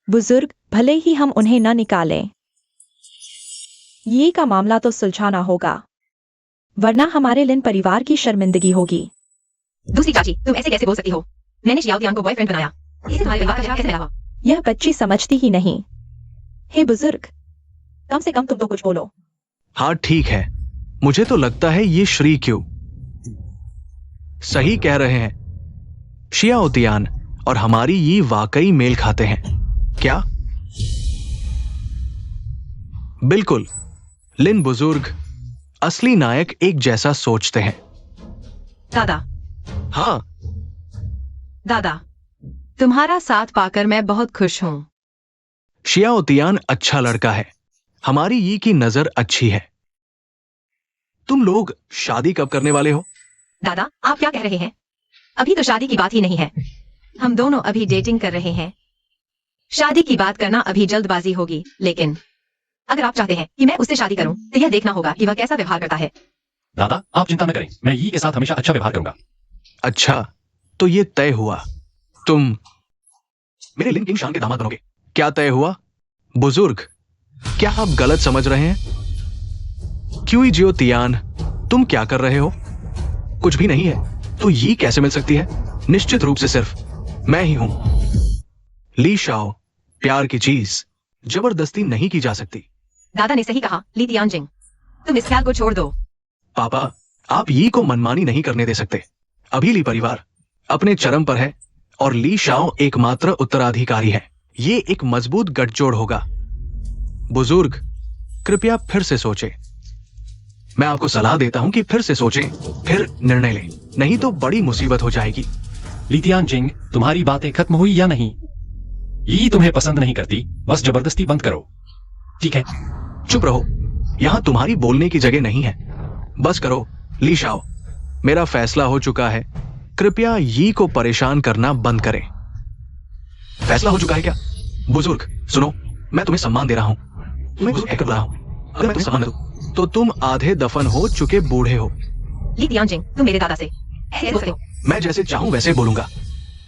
बुजुर्ग, भले ही हम उन्हें न निकालें, ये का मामला तो सुलझाना होगा, वरना हमारे लिन परिवार की शर्मिंदगी होगी। दूसरी चाची, तुम ऐसे कैसे बोल सकती हो? मैंने शियाओतियान को बॉयफ्रेंड बनाया, इससे तुम्हारे परिवार का कैसे मिला? यह बच्ची समझती ही नहीं। हे बुजुर्ग, कम से कम तुम तो कुछ बोलो। हाँ ठीक है, मुझे तो लगता है ये श्री क्यों सही कह रहे हैं। शियाओतियान और हमारी ये वाकई मेल खाते हैं क्या? बिल्कुल, लिन बुजुर्ग असली नायक एक जैसा सोचते हैं। दादा, हाँ, दादा, तुम्हारा साथ पाकर मैं बहुत खुश हूं। शियाओतियान अच्छा लड़का है। हमारी ये की नजर अच्छी है। तुम लोग शादी कब करने वाले हो? दादा, आप क्या कह रहे हैं? अभी तो शादी की बात ही नहीं है। हम दोनों अभी डेटिंग कर रहे हैं। शादी की बात करना अभी जल्दबाजी होगी, लेकिन अगर आप चाहते हैं कि मैं उससे शादी करूं, तो यह देखना होगा कि वह कैसा व्यवहार करता है। दादा, आप चिंता न करें, मैं यी के साथ हमेशा अच्छा व्यवहार करूंगा। अच्छा, तो ये तय हुआ, तुम मेरे लिन किंग शान के दामाद बनोगे। क्या तय हुआ? बुजुर्ग, क्या आप गलत समझ रहे हैं? क्यों जियो तियान, तुम क्या कर रहे हो? कुछ भी नहीं है तो ये कैसे मिल सकती है? निश्चित रूप से सिर्फ मैं ही हूं। ली शाओ, प्यार की चीज जबरदस्ती नहीं की जा सकती। दादा ने सही कहा, ली तियानजिंग, तुम इस ख्याल को छोड़ दो। पापा, आप ये को मनमानी नहीं करने दे सकते। अभी ली परिवार अपने चरम पर है और ली शाओ एकमात्र उत्तराधिकारी है। ये एक मजबूत गठजोड़ होगा। बुजुर्ग, कृपया फिर से सोचें। मैं आपको सलाह देता हूं कि फिर से सोचें, फिर निर्णय लें, नहीं तो बड़ी मुसीबत हो जाएगी। ली तियानजिंग, तुम्हारी बातें खत्म हुई या नहीं? यी तुम्हें पसंद नहीं करती, बस जबरदस्ती बंद करो, ठीक है? चुप रहो, यहां तुम्हारी बोलने की जगह नहीं है। बस करो, ली शाओ, मेरा फैसला हो चुका है। कृपया यी को परेशान करना बंद करें। फैसला हो चुका है क्या? बुजुर्ग सुनो, मैं तुम्हें सम्मान दे रहा हूं, तुम्हें बुजुर्ग कहकर बुला रहा हूं। अगर मैं तुम्हें सम्मान दूं तो तुम आधे दफन हो चुके बूढ़े हो। ली तियानजिंग, तुम मेरे दादा से ऐसे बोल सकते हो? मैं जैसे चाहूं वैसे बोलूंगा।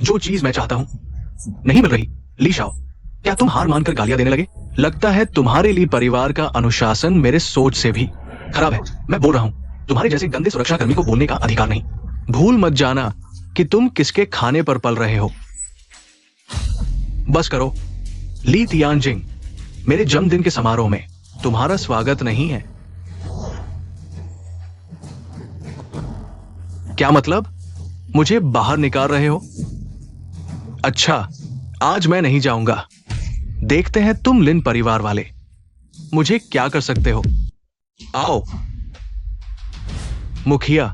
जो चीज मैं चाहता हूं नहीं मिल रही। ली शाओ, क्या तुम हार मानकर गालियां देने लगे? लगता है तुम्हारे लिए परिवार का अनुशासन मेरे सोच से भी खराब है। मैं बोल रहा हूं, तुम्हारे जैसे गंदे सुरक्षाकर्मी को बोलने का अधिकार नहीं। भूल मत जाना कि तुम किसके खाने पर पल रहे हो। बस करो, ली तियानजिंग, मेरे जन्मदिन के समारोह में तुम्हारा स्वागत नहीं है। क्या मतलब? मुझे बाहर निकाल रहे हो? अच्छा, आज मैं नहीं जाऊंगा। देखते हैं तुम लिन परिवार वाले मुझे क्या कर सकते हो। आओ। मुखिया।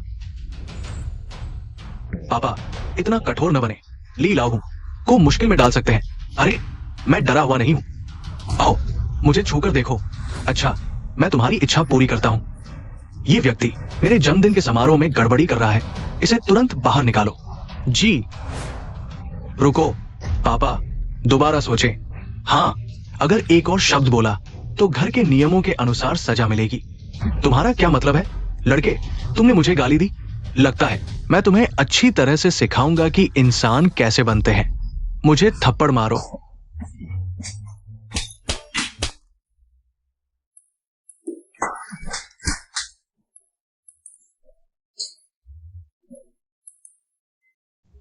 पापा, इतना कठोर न बने। ली लाओ को मुश्किल में डाल सकते हैं। अरे, मैं डरा हुआ नहीं हूं। आओ, मुझे छूकर देखो। अच्छा, मैं तुम्हारी इच्छा पूरी करता हूं। ये व्यक्ति मेरे जन्मदिन के समारोह में गड़बड़ी कर रहा है। इसे तुरंत बाहर निकालो। जी। रुको पापा, दोबारा सोचें। हाँ, अगर एक और शब्द बोला तो घर के नियमों के अनुसार सजा मिलेगी। तुम्हारा क्या मतलब है? लड़के, तुमने मुझे गाली दी। लगता है मैं तुम्हें अच्छी तरह से सिखाऊंगा कि इंसान कैसे बनते हैं। मुझे थप्पड़ मारो।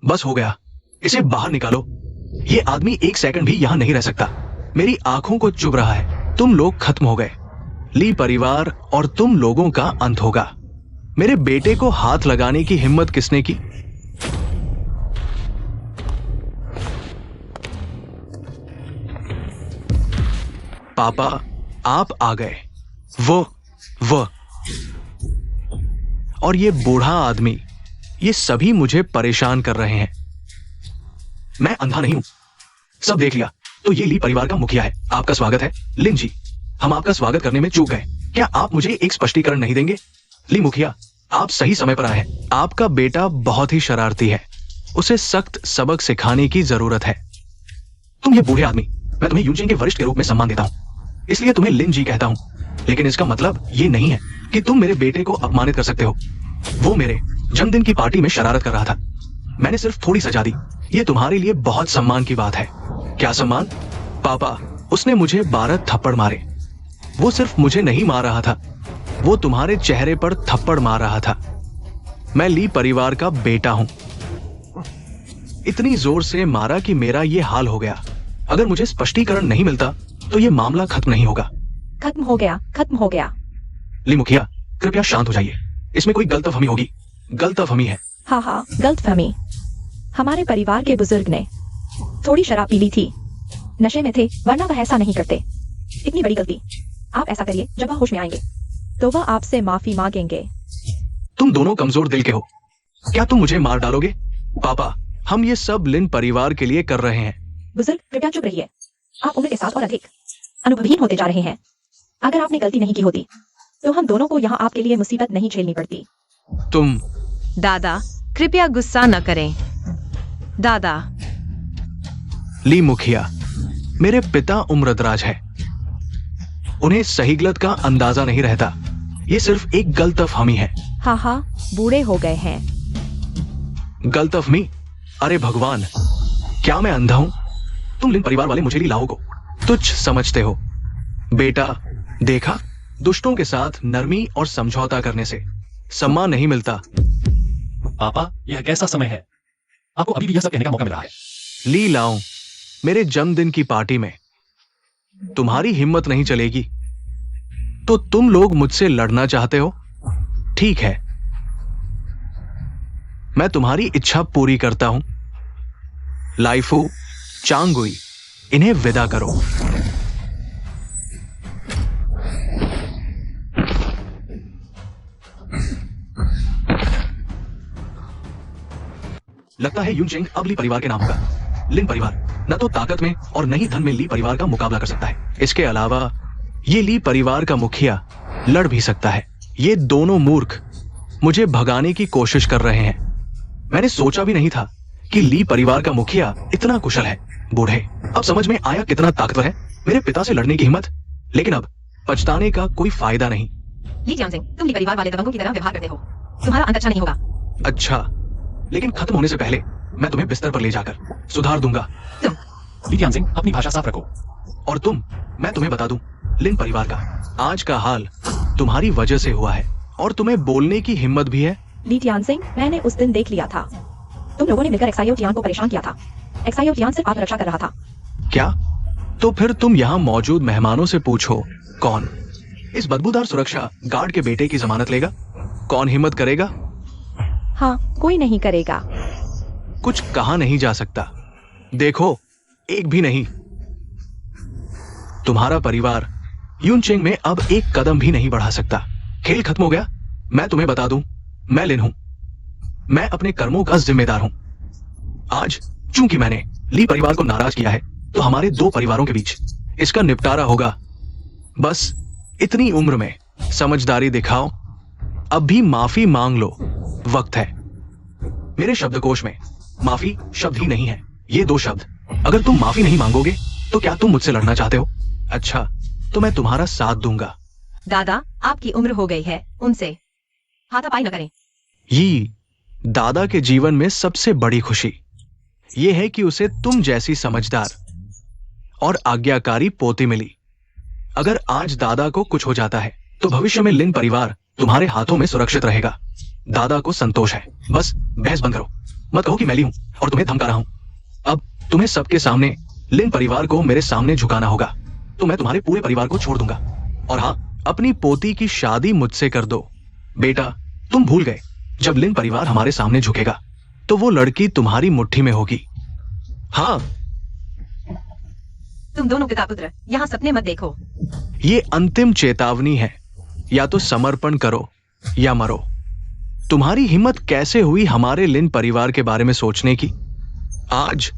बस हो गया, इसे बाहर निकालो। ये आदमी एक सेकंड भी यहां नहीं रह सकता। मेरी आंखों को चुभ रहा है। तुम लोग खत्म हो गए। ली परिवार और तुम लोगों का अंत होगा। मेरे बेटे को हाथ लगाने की हिम्मत किसने की? पापा, आप आ गए। वो और ये बूढ़ा आदमी, ये सभी मुझे परेशान कर रहे हैं। मैं अंधा नहीं हूं, सब देख लिया। तो ये ली परिवार का मुखिया है। आपका स्वागत है लिन जी। हम आपका स्वागत करने में चूक गए। क्या आप मुझे एक स्पष्टीकरण नहीं देंगे? ली मुखिया, आप सही समय पर आए हैं। आपका बेटा बहुत ही शरारती है। उसे सख्त सबक सिखाने की जरूरत है। तुम ये बूढ़े आदमी, मैं तुम्हें यूजिंग के वरिष्ठ के रूप में सम्मान देता हूं, इसलिए तुम्हें लिन जी कहता हूं। लेकिन इसका मतलब ये नहीं है कि तुम मेरे बेटे को अपमानित कर सकते हो। वो मेरे जन्मदिन की पार्टी में शरारत कर रहा था। मैंने सिर्फ थोड़ी सजा दी। ये तुम्हारे लिए बहुत सम्मान की बात है। क्या सम्मान? पापा, उसने मुझे 12 थप्पड़ मारे। वो सिर्फ मुझे नहीं मार रहा था, वो तुम्हारे चेहरे पर थप्पड़ मार रहा था। मैं ली परिवार का बेटा हूं। इतनी जोर से मारा कि मेरा ये हाल हो गया। अगर मुझे स्पष्टीकरण नहीं मिलता तो ये मामला खत्म नहीं होगा। खत्म हो गया, खत्म हो गया। ली मुखिया, कृपया शांत हो जाइए। इसमें कोई गलतफहमी होगी। गलतफहमी है। हाँ, गलतफहमी। हमारे परिवार के बुजुर्ग ने थोड़ी शराब पी ली थी। नशे में थे, वरना वह ऐसा नहीं करते। इतनी बड़ी गलती। आप ऐसा करिए, जब वह होश में आएंगे तो वह आपसे माफी मांगेंगे। तुम दोनों कमजोर दिल के हो। क्या तुम मुझे मार डालोगे? पापा, हम ये सब लिन परिवार के लिए कर रहे हैं। बुजुर्ग, कृपया चुप रहिए। आप उम्र के साथ और अधिक अनुभवहीन होते जा रहे हैं। अगर आपने गलती नहीं की होती तो हम दोनों को यहाँ आपके लिए मुसीबत नहीं झेलनी पड़ती। तुम। दादा, कृपया गुस्सा न करें। दादा। ली मुखिया, मेरे पिता उम्रदराज है। उन्हें सही गलत का अंदाजा नहीं रहता। ये सिर्फ एक गलतफहमी है। हाँ, बूढ़े हो गए हैं। गलतफहमी? अरे भगवान, क्या मैं अंधा हूं? तुम लिन परिवार वाले मुझे ली लाओ को तुच्छ समझते हो। बेटा, देखा, दुष्टों के साथ नरमी और समझौता करने से सम्मान नहीं मिलता। पापा, यह कैसा समय है? आपको अभी भी यह सब कहने का मौका मिल रहा है। ली लाओ, मेरे जन्मदिन की पार्टी में तुम्हारी हिम्मत नहीं चलेगी तो तुम लोग मुझसे लड़ना चाहते हो? ठीक है, मैं तुम्हारी इच्छा पूरी करता हूं। लाइफू, चांगुई, इन्हें विदा करो। लगता है यूनचेंग अब ली परिवार के नाम होगा। लिन परिवार न तो ताकत में और न ही धन में ली परिवार का मुकाबला कर सकता है। इसके अलावा ये ली परिवार का मुखिया लड़ भी सकता है। ये दोनों मूर्ख मुझे भगाने की कोशिश कर रहे हैं। मैंने सोचा भी नहीं था कि ली परिवार का मुखिया इतना कुशल है। बूढ़े, अब समझ में आया कितना ताकतवर है। मेरे पिता से लड़ने की हिम्मत। लेकिन अब पछताने का कोई फायदा नहीं। ली जियांगजिंग, तुम ली परिवार वाले दबंगों की तरह व्यवहार करते हो। तुम्हारा अंत अच्छा नहीं होगा। अच्छा, लेकिन खत्म होने से पहले मैं तुम्हें बिस्तर पर ले जाकर सुधार दूंगा। ली जियांगजिंग, अपनी भाषा साफ रखो। और तुम, मैं तुम्हें बता दूं, लिन परिवार का आज का हाल तुम्हारी वजह से हुआ है और तुम्हें बोलने की हिम्मत भी है। ली जियांगजिंग, मैंने उस दिन देख लिया था। तुम लोगों ने मिलकर एक्साइयो जियांग को परेशान किया था। एक्साइयो जियांग सिर्फ आत्मरक्षा कर रहा था। क्या? तो फिर तुम यहां मौजूद मेहमानों से पूछो, कौन इस बदबूदार सुरक्षा गार्ड के बेटे की जमानत लेगा? कौन हिम्मत करेगा? हाँ, कोई नहीं करेगा। कुछ कहा नहीं जा सकता। देखो, एक भी नहीं। तुम्हारा परिवार यूनचेंग में अब एक कदम भी नहीं बढ़ा सकता। खेल खत्म हो गया। मैं तुम्हें बता दूं, मैं लिन हूं। मैं अपने कर्मों का जिम्मेदार हूं। आज चूंकि मैंने ली परिवार को नाराज किया है, तो हमारे दो परिवारों के बीच इसका निपटारा होगा। बस इतनी उम्र में समझदारी दिखाओ। अब भी माफी मांग लो, वक्त है। मेरे शब्दकोश में माफी शब्द ही नहीं है, ये दो शब्द। अगर तुम माफी नहीं मांगोगे तो क्या तुम मुझसे लड़ना चाहते हो? अच्छा, तो मैं तुम्हारा साथ दूंगा। दादा, आपकी उम्र हो गई है, उनसे हाथापाई न करें। ये दादा के जीवन में सबसे बड़ी खुशी यह है कि उसे तुम जैसी समझदार और आज्ञाकारी पोती मिली। अगर आज दादा को कुछ हो जाता है तो भविष्य में लिन परिवार तुम्हारे हाथों में सुरक्षित रहेगा। दादा को संतोष है। बस बहस बंद करो। मत कहो कि मैं ली हूं और तुम्हें धमका रहा हूं। अब तुम्हें सबके सामने लिन परिवार को मेरे सामने झुकाना होगा, तो मैं तुम्हारे पूरे परिवार को छोड़ दूंगा। और हाँ, अपनी पोती की शादी मुझसे कर दो। बेटा, तुम भूल गए, जब लिन परिवार हमारे सामने झुकेगा तो वो लड़की तुम्हारी मुट्ठी में होगी। हाँ, तुम दोनों पिता पुत्र यहाँ सपने मत देखो। ये अंतिम चेतावनी है। या तो समर्पण करो या मरो। तुम्हारी हिम्मत कैसे हुई हमारे लिन परिवार के बारे में सोचने की? आज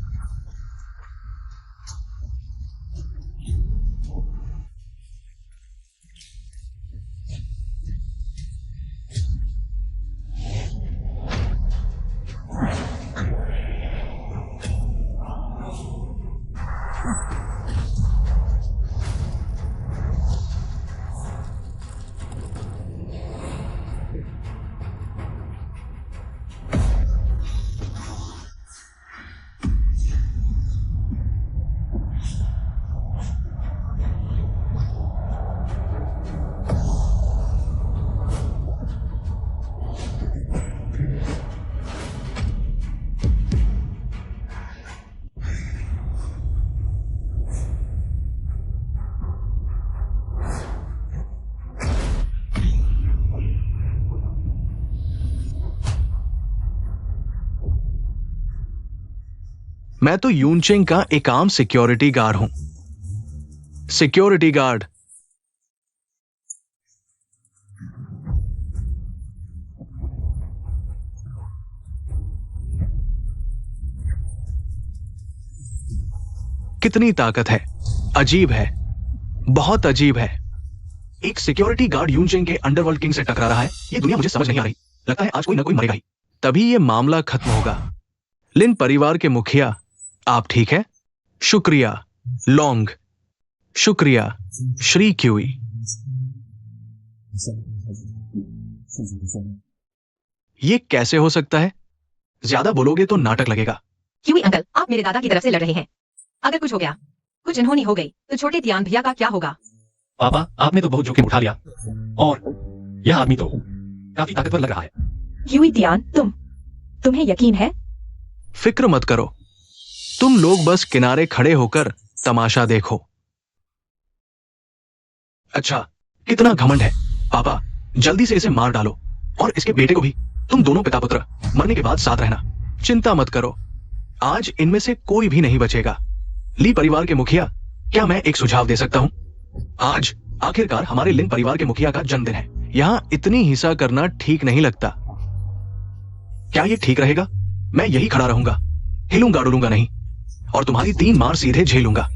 मैं तो यूनचेंग का एक आम सिक्योरिटी गार्ड हूं। Security guard. कितनी ताकत है। अजीब है, बहुत अजीब है। एक सिक्योरिटी गार्ड यूनचेंग के अंडरवर्ल्ड किंग से टकरा रहा है। ये दुनिया मुझे समझ नहीं आ रही। लगता है आज कोई ना कोई मरेगा ही। तभी ये मामला खत्म होगा। लिन परिवार के मुखिया, आप ठीक है? शुक्रिया लोंग। शुक्रिया श्री क्यूई। ये कैसे हो सकता है? ज्यादा बोलोगे तो नाटक लगेगा। क्यूई अंकल, आप मेरे दादा की तरफ से लड़ रहे हैं। अगर कुछ हो गया, कुछ अनहोनी हो गई, तो छोटे तियान भैया का क्या होगा? पापा, आपने तो बहुत जोखिम उठा लिया, और यह आदमी तो काफी ताकतवर लग रहा है। क्यूई तियान, तुम्हें यकीन है? फिक्र मत करो, तुम लोग बस किनारे खड़े होकर तमाशा देखो। अच्छा, कितना घमंड है। पापा, जल्दी से इसे मार डालो, और इसके बेटे को भी। तुम दोनों पिता पुत्र मरने के बाद साथ रहना। चिंता मत करो, आज इनमें से कोई भी नहीं बचेगा। ली परिवार के मुखिया, क्या मैं एक सुझाव दे सकता हूं? आज आखिरकार हमारे लिन परिवार के मुखिया का जन्मदिन है। यहां इतनी हिंसा करना ठीक नहीं लगता। क्या ये ठीक रहेगा? मैं यही खड़ा रहूंगा, हिलूंगा डुलूंगा नहीं, और तुम्हारी 3 मार सीधे झेलूंगा।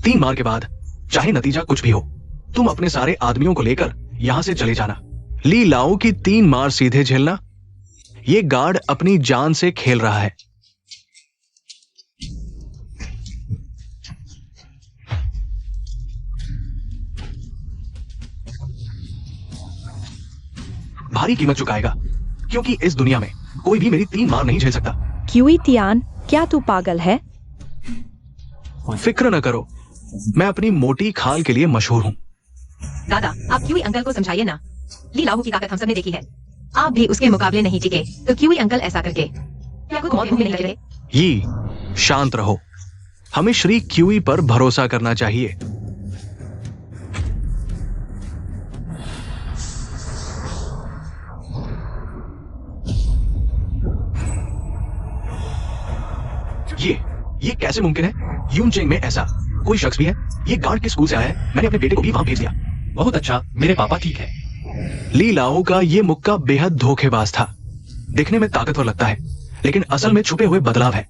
3 मार के बाद चाहे नतीजा कुछ भी हो, तुम अपने सारे आदमियों को लेकर यहां से चले जाना। ली लाओ की 3 मार सीधे झेलना। ये गार्ड अपनी जान से खेल रहा है। भारी कीमत चुकाएगा, क्योंकि इस दुनिया में कोई भी मेरी 3 मार नहीं झेल सकता। क्यूई तियान, क्या तू पागल है? फिक्र न करो, मैं अपनी मोटी खाल के लिए मशहूर हूं। दादा, आप क्यूई अंकल को समझाइए ना। ली लाहू की ताकत हम सबने देखी है। आप भी उसके मुकाबले नहीं टिके, तो क्यूई अंकल ऐसा करके क्या खुद मौत में नहीं लगे? ये शांत रहो। हमें श्री क्यूई पर भरोसा करना चाहिए। ये कैसे मुमकिन है? यूनचेंग में ऐसा कोई शख्स भी है? ये गार्ड के स्कूल से आया है। मैंने अपने बेटे को भी वहां भेज दिया। बहुत अच्छा, मेरे पापा ठीक है। ली लाओ का ये मुक्का बेहद धोखेबाज था। दिखने में ताकतवर लगता है, लेकिन असल में छुपे हुए बदलाव है।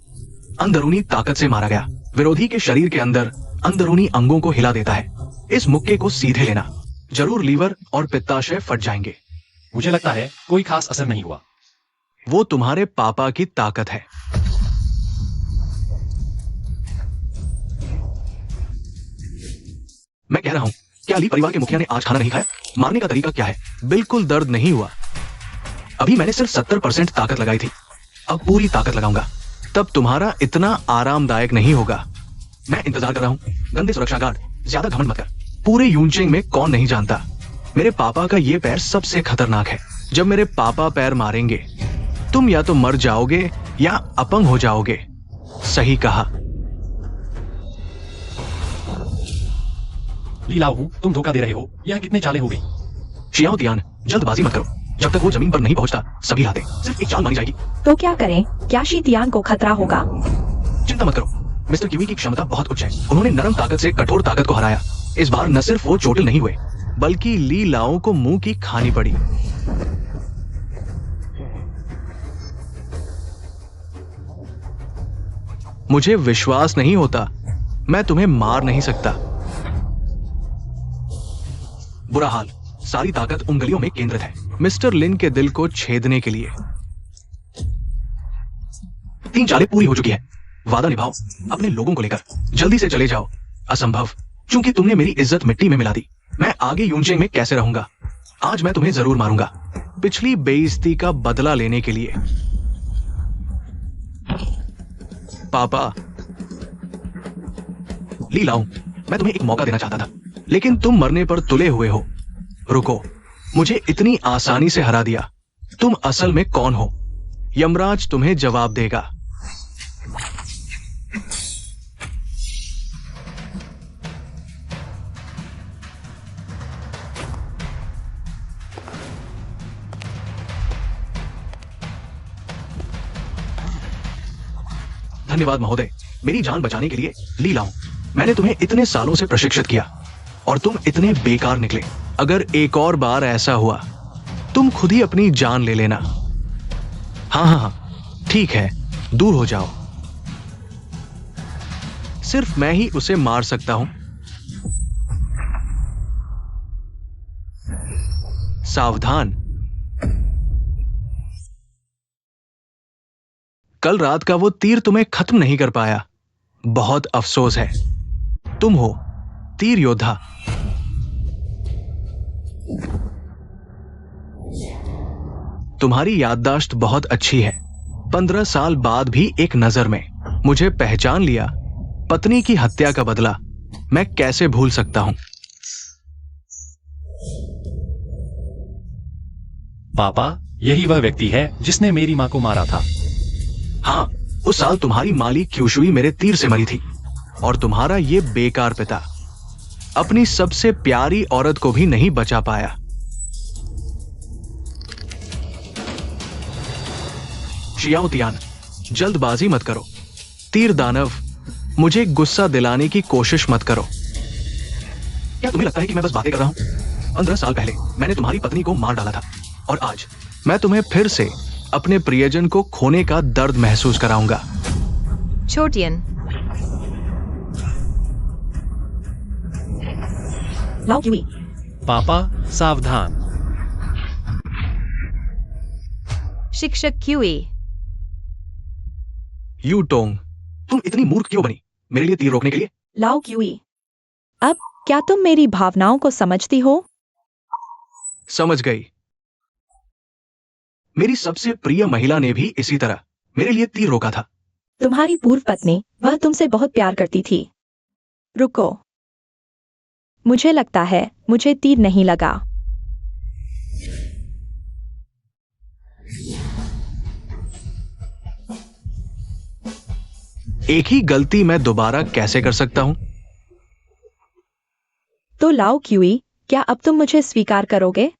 अंदरूनी ताकत से मारा गया, विरोधी के शरीर के अंदर अंदरूनी अंगों को हिला देता है। इस मुक्के को सीधे लेना, जरूर लीवर और पित्ताशय फट जाएंगे। मुझे लगता है कोई खास असर नहीं हुआ। वो तुम्हारे पापा की ताकत है। मैं कह रहा हूं, क्या ली परिवार के मुखिया ने आज खाना नहीं खाया? मारने का तरीका क्या है? बिल्कुल दर्द नहीं हुआ। अभी मैंने सिर्फ 70% ताकत लगाई थी, अब पूरी ताकत लगाऊंगा। तब तुम्हारा इतना आरामदायक नहीं होगा। मैं इंतजार कर रहा हूं। गंदे सुरक्षा गार्ड, ज्यादा घमंड मत कर। पूरे यूनचेंग में कौन नहीं जानता, मेरे पापा का ये पैर सबसे खतरनाक है। जब मेरे पापा पैर मारेंगे, तुम या तो मर जाओगे या अपंग हो जाओगे। सही कहा। ली लाओ, तुम धोखा दे रहे हो। यह कितने चाले हो गई? शियाओ तियान, जल्दबाजी मत करो। जब तक वो जमीन पर नहीं पहुंचता, सभी लाते सिर्फ एक चाल मानी जाएगी। तो क्या करें? क्या शीतियान को खतरा होगा? चिंता मत करो, मिस्टर क्यूई की क्षमता बहुत उच्च है। उन्होंने नरम ताकत से कठोर ताकत को हराया। इस बार न सिर्फ वो चोटिल नहीं हुए, बल्कि ली लाओ को मुंह की खानी पड़ी। मुझे विश्वास नहीं होता, मैं तुम्हें मार नहीं सकता। बुरा हाल, सारी ताकत उंगलियों में केंद्रित है, मिस्टर लिन के दिल को छेदने के लिए। 3 चालें पूरी हो चुकी है। वादा निभाओ अपने लोगों को लेकर, जल्दी से चले जाओ। असंभव, क्योंकि तुमने मेरी इज्जत मिट्टी में मिला दी। मैं आगे यूनचेंग में कैसे रहूंगा? आज मैं तुम्हें जरूर मारूंगा, पिछली बेइज्जती का बदला लेने के लिए। पापा, ली लाओ, मैं तुम्हें एक मौका देना चाहता था, लेकिन तुम मरने पर तुले हुए हो। रुको, मुझे इतनी आसानी से हरा दिया। तुम असल में कौन हो? यमराज तुम्हें जवाब देगा। धन्यवाद महोदय, मेरी जान बचाने के लिए। ली लाओ, मैंने तुम्हें इतने सालों से प्रशिक्षित किया और तुम इतने बेकार निकले। अगर एक और बार ऐसा हुआ, तुम खुद ही अपनी जान ले लेना। हाँ, ठीक है, दूर हो जाओ। सिर्फ मैं ही उसे मार सकता हूं। सावधान। कल रात का वो तीर तुम्हें खत्म नहीं कर पाया। बहुत अफसोस है। तुम हो तीर योद्धा। तुम्हारी याददाश्त बहुत अच्छी है। 15 साल बाद भी एक नजर में मुझे पहचान लिया। पत्नी की हत्या का बदला मैं कैसे भूल सकता हूं? पापा, यही वह व्यक्ति है जिसने मेरी मां को मारा था। हाँ, उस साल तुम्हारी माली क्यूशुई मेरे तीर से मरी थी, और तुम्हारा ये बेकार पिता अपनी सबसे प्यारी औरत को भी नहीं बचा पाया। शियाओ तियान, जल्दबाजी मत करो। तीर दानव, मुझे गुस्सा दिलाने की कोशिश मत करो। क्या तुम्हें लगता है कि मैं बस बातें कर रहा हूं? 15 साल पहले मैंने तुम्हारी पत्नी को मार डाला था, और आज मैं तुम्हें फिर से अपने प्रियजन को खोने का दर्द महसूस कराऊंगा। छोटियन, लाओ क्यूई, पापा, सावधान। शिक्षक क्यूई, यू टोंग, तुम इतनी मूर्ख क्यों बनी मेरे लिए तीर रोकने के लिए? लाओ क्यूई, अब क्या तुम मेरी भावनाओं को समझती हो? समझ गई। मेरी सबसे प्रिय महिला ने भी इसी तरह मेरे लिए तीर रोका था। तुम्हारी पूर्व पत्नी, वह तुमसे बहुत प्यार करती थी। रुको, मुझे लगता है मुझे तीर नहीं लगा। एक ही गलती मैं दोबारा कैसे कर सकता हूं? तो लाओ क्यूई, क्या अब तुम मुझे स्वीकार करोगे?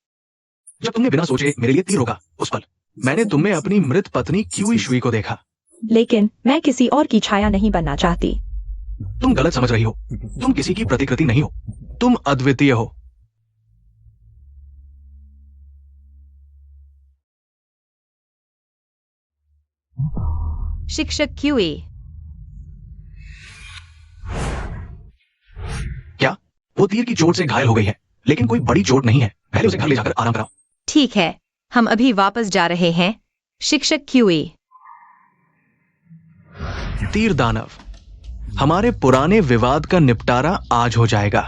जब तुमने बिना सोचे मेरे लिए तीर रोका, उस पल मैंने तुम में अपनी मृत पत्नी क्यूई शुई को देखा। लेकिन मैं किसी और की छाया नहीं बनना चाहती। तुम गलत समझ रही हो। तुम किसी की प्रतिकृति नहीं हो, तुम अद्वितीय हो। शिक्षक क्यूई। क्या वो तीर की चोट से घायल हो गई है? लेकिन कोई बड़ी चोट नहीं है। पहले उसे घर ले जाकर आराम कराओ। ठीक है, हम अभी वापस जा रहे हैं। शिक्षक क्यूई। तीर दानव, हमारे पुराने विवाद का निपटारा आज हो जाएगा।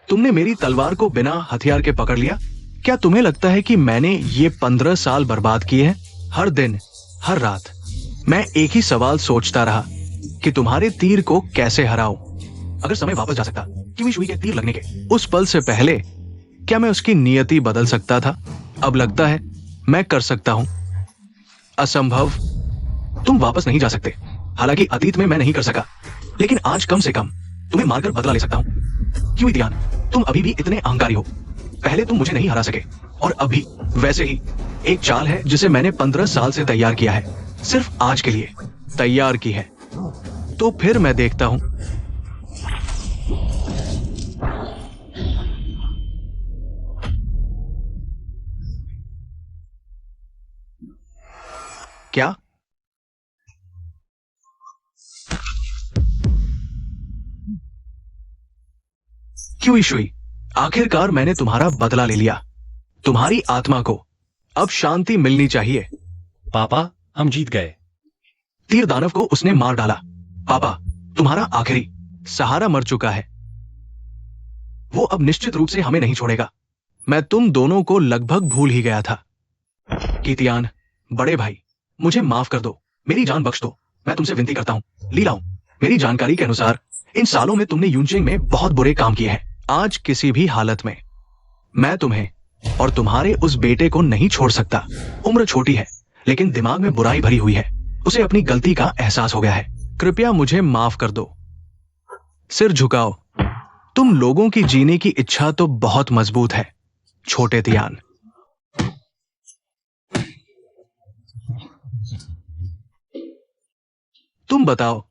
तुमने मेरी तलवार को बिना हथियार के पकड़ लिया। क्या तुम्हें लगता है कि मैंने ये 15 साल बर्बाद किए हैं? हर दिन, हर रात मैं एक ही सवाल सोचता रहा कि तुम्हारे तीर को कैसे हराऊं। अगर समय वापस जा सकता, क्यूई शुई के तीर लगने के उस पल से पहले, क्या मैं उसकी नियति बदल सकता था? अब लगता है मैं कर सकता हूं। असंभव। तुम वापस नहीं जा सकते। हालांकि अतीत में मैं नहीं कर सका, लेकिन आज कम से कम तुम्हें मारकर बदला ले सकता हूं। क्यों ध्यान, तुम अभी भी इतने अहंकारी हो। पहले तुम मुझे नहीं हरा सके, और अभी वैसे ही एक चाल है जिसे मैंने 15 साल से तैयार किया है, सिर्फ आज के लिए तैयार की है। तो फिर मैं देखता हूं। क्या? क्यों शुई, आखिरकार मैंने तुम्हारा बदला ले लिया। तुम्हारी आत्मा को अब शांति मिलनी चाहिए। पापा, हम जीत गए। तीर दानव को उसने मार डाला। पापा, तुम्हारा आखिरी सहारा मर चुका है। वो अब निश्चित रूप से हमें नहीं छोड़ेगा। मैं तुम दोनों को लगभग भूल ही गया था। कीतियान, बड़े भाई, मुझे माफ कर दो, मेरी जान बख्श दो। मैं तुमसे विनती करता हूं। लीलाओं, मेरी जानकारी के अनुसार इन सालों में तुमने यूनचेंग में बहुत बुरे काम किए हैं। आज किसी भी हालत में मैं तुम्हें और तुम्हारे उस बेटे को नहीं छोड़ सकता। उम्र छोटी है, लेकिन दिमाग में बुराई भरी हुई है। उसे अपनी गलती का एहसास हो गया है। कृपया मुझे माफ कर दो। सिर झुकाओ। तुम लोगों की जीने की इच्छा तो बहुत मजबूत है, छोटे तियान। तुम बताओ,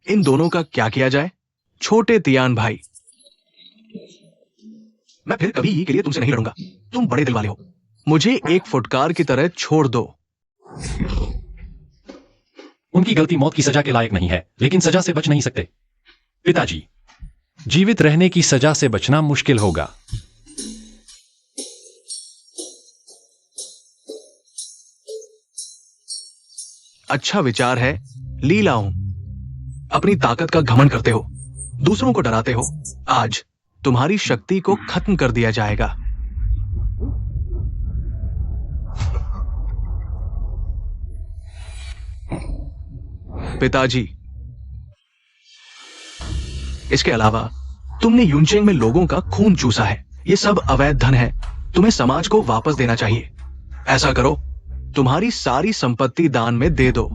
इन दोनों का क्या किया जाए? छोटे तियान भाई, मैं फिर कभी ही के लिए तुमसे नहीं लड़ूंगा। तुम बड़े दिल वाले हो। मुझे एक फुटकार की तरह छोड़ दो। उनकी गलती मौत की सजा के लायक नहीं है, लेकिन सजा से बच नहीं सकते। पिताजी, जीवित रहने की सजा से बचना मुश्किल होगा। अच्छा विचार है। लीलाओं, अपनी ताकत का घमंड करते हो, दूसरों को डराते हो। आज तुम्हारी शक्ति को खत्म कर दिया जाएगा। पिताजी, इसके अलावा तुमने यूनचेंग में लोगों का खून चूसा है। ये सब अवैध धन है। तुम्हें समाज को वापस देना चाहिए। ऐसा करो, तुम्हारी सारी संपत्ति दान में दे दो।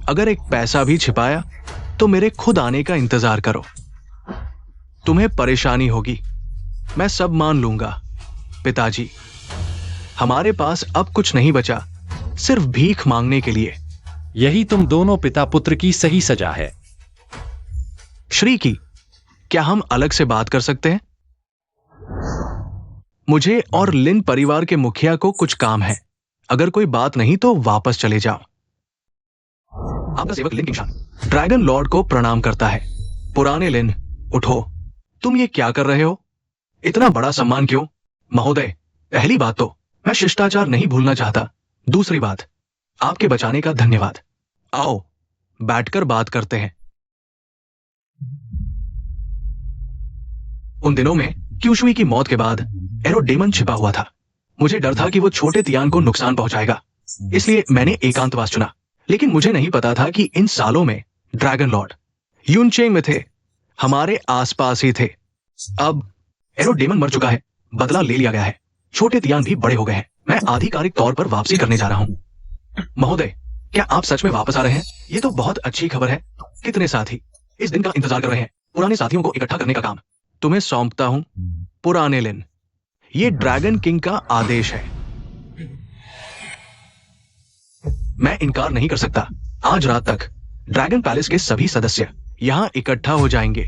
अगर एक पैसा भी छिपाया तो मेरे खुद आने का इंतजार करो। तुम्हें परेशानी होगी, मैं सब मान लूंगा। पिताजी, हमारे पास अब कुछ नहीं बचा, सिर्फ भीख मांगने के लिए। यही तुम दोनों पिता पुत्र की सही सजा है। श्री की, क्या हम अलग से बात कर सकते हैं? मुझे और लिन परिवार के मुखिया को कुछ काम है। अगर कोई बात नहीं तो वापस चले जाओ। आपका सेवक लिन किंगशान ड्रैगन लॉर्ड को प्रणाम करता है। पुराने लिन, उठो। तुम ये क्या कर रहे हो? इतना बड़ा सम्मान क्यों? महोदय, पहली बात तो मैं शिष्टाचार नहीं भूलना चाहता। दूसरी बात, आपके बचाने का धन्यवाद। आओ बैठकर बात करते हैं। उन दिनों में क्यूशुई की मौत के बाद एरोडेमन छिपा हुआ था। मुझे डर था कि वो छोटे तियान को नुकसान पहुंचाएगा, इसलिए मैंने एकांतवास चुना। लेकिन मुझे नहीं पता था कि इन सालों में ड्रैगन लॉर्ड यूनचेंग में थे, हमारे आसपास ही थे। अब एरोडेमन मर चुका है, बदला ले लिया गया है, छोटे तियान भी बड़े हो गए हैं। मैं आधिकारिक तौर पर वापसी करने जा रहा हूं। महोदय, क्या आप सच में वापस आ रहे हैं? ये तो बहुत अच्छी खबर है। कितने साथी इस दिन का इंतजार कर रहे हैं, पुराने साथियों को इकट्ठा करने का काम। तुम्हें सौंपता हूं पुराने लिन। ये ड्रैगन किंग का आदेश है। मैं इनकार नहीं कर सकता। आज रात तक ड्रैगन पैलेस के सभी सदस्य यहां इकट्ठा हो जाएंगे।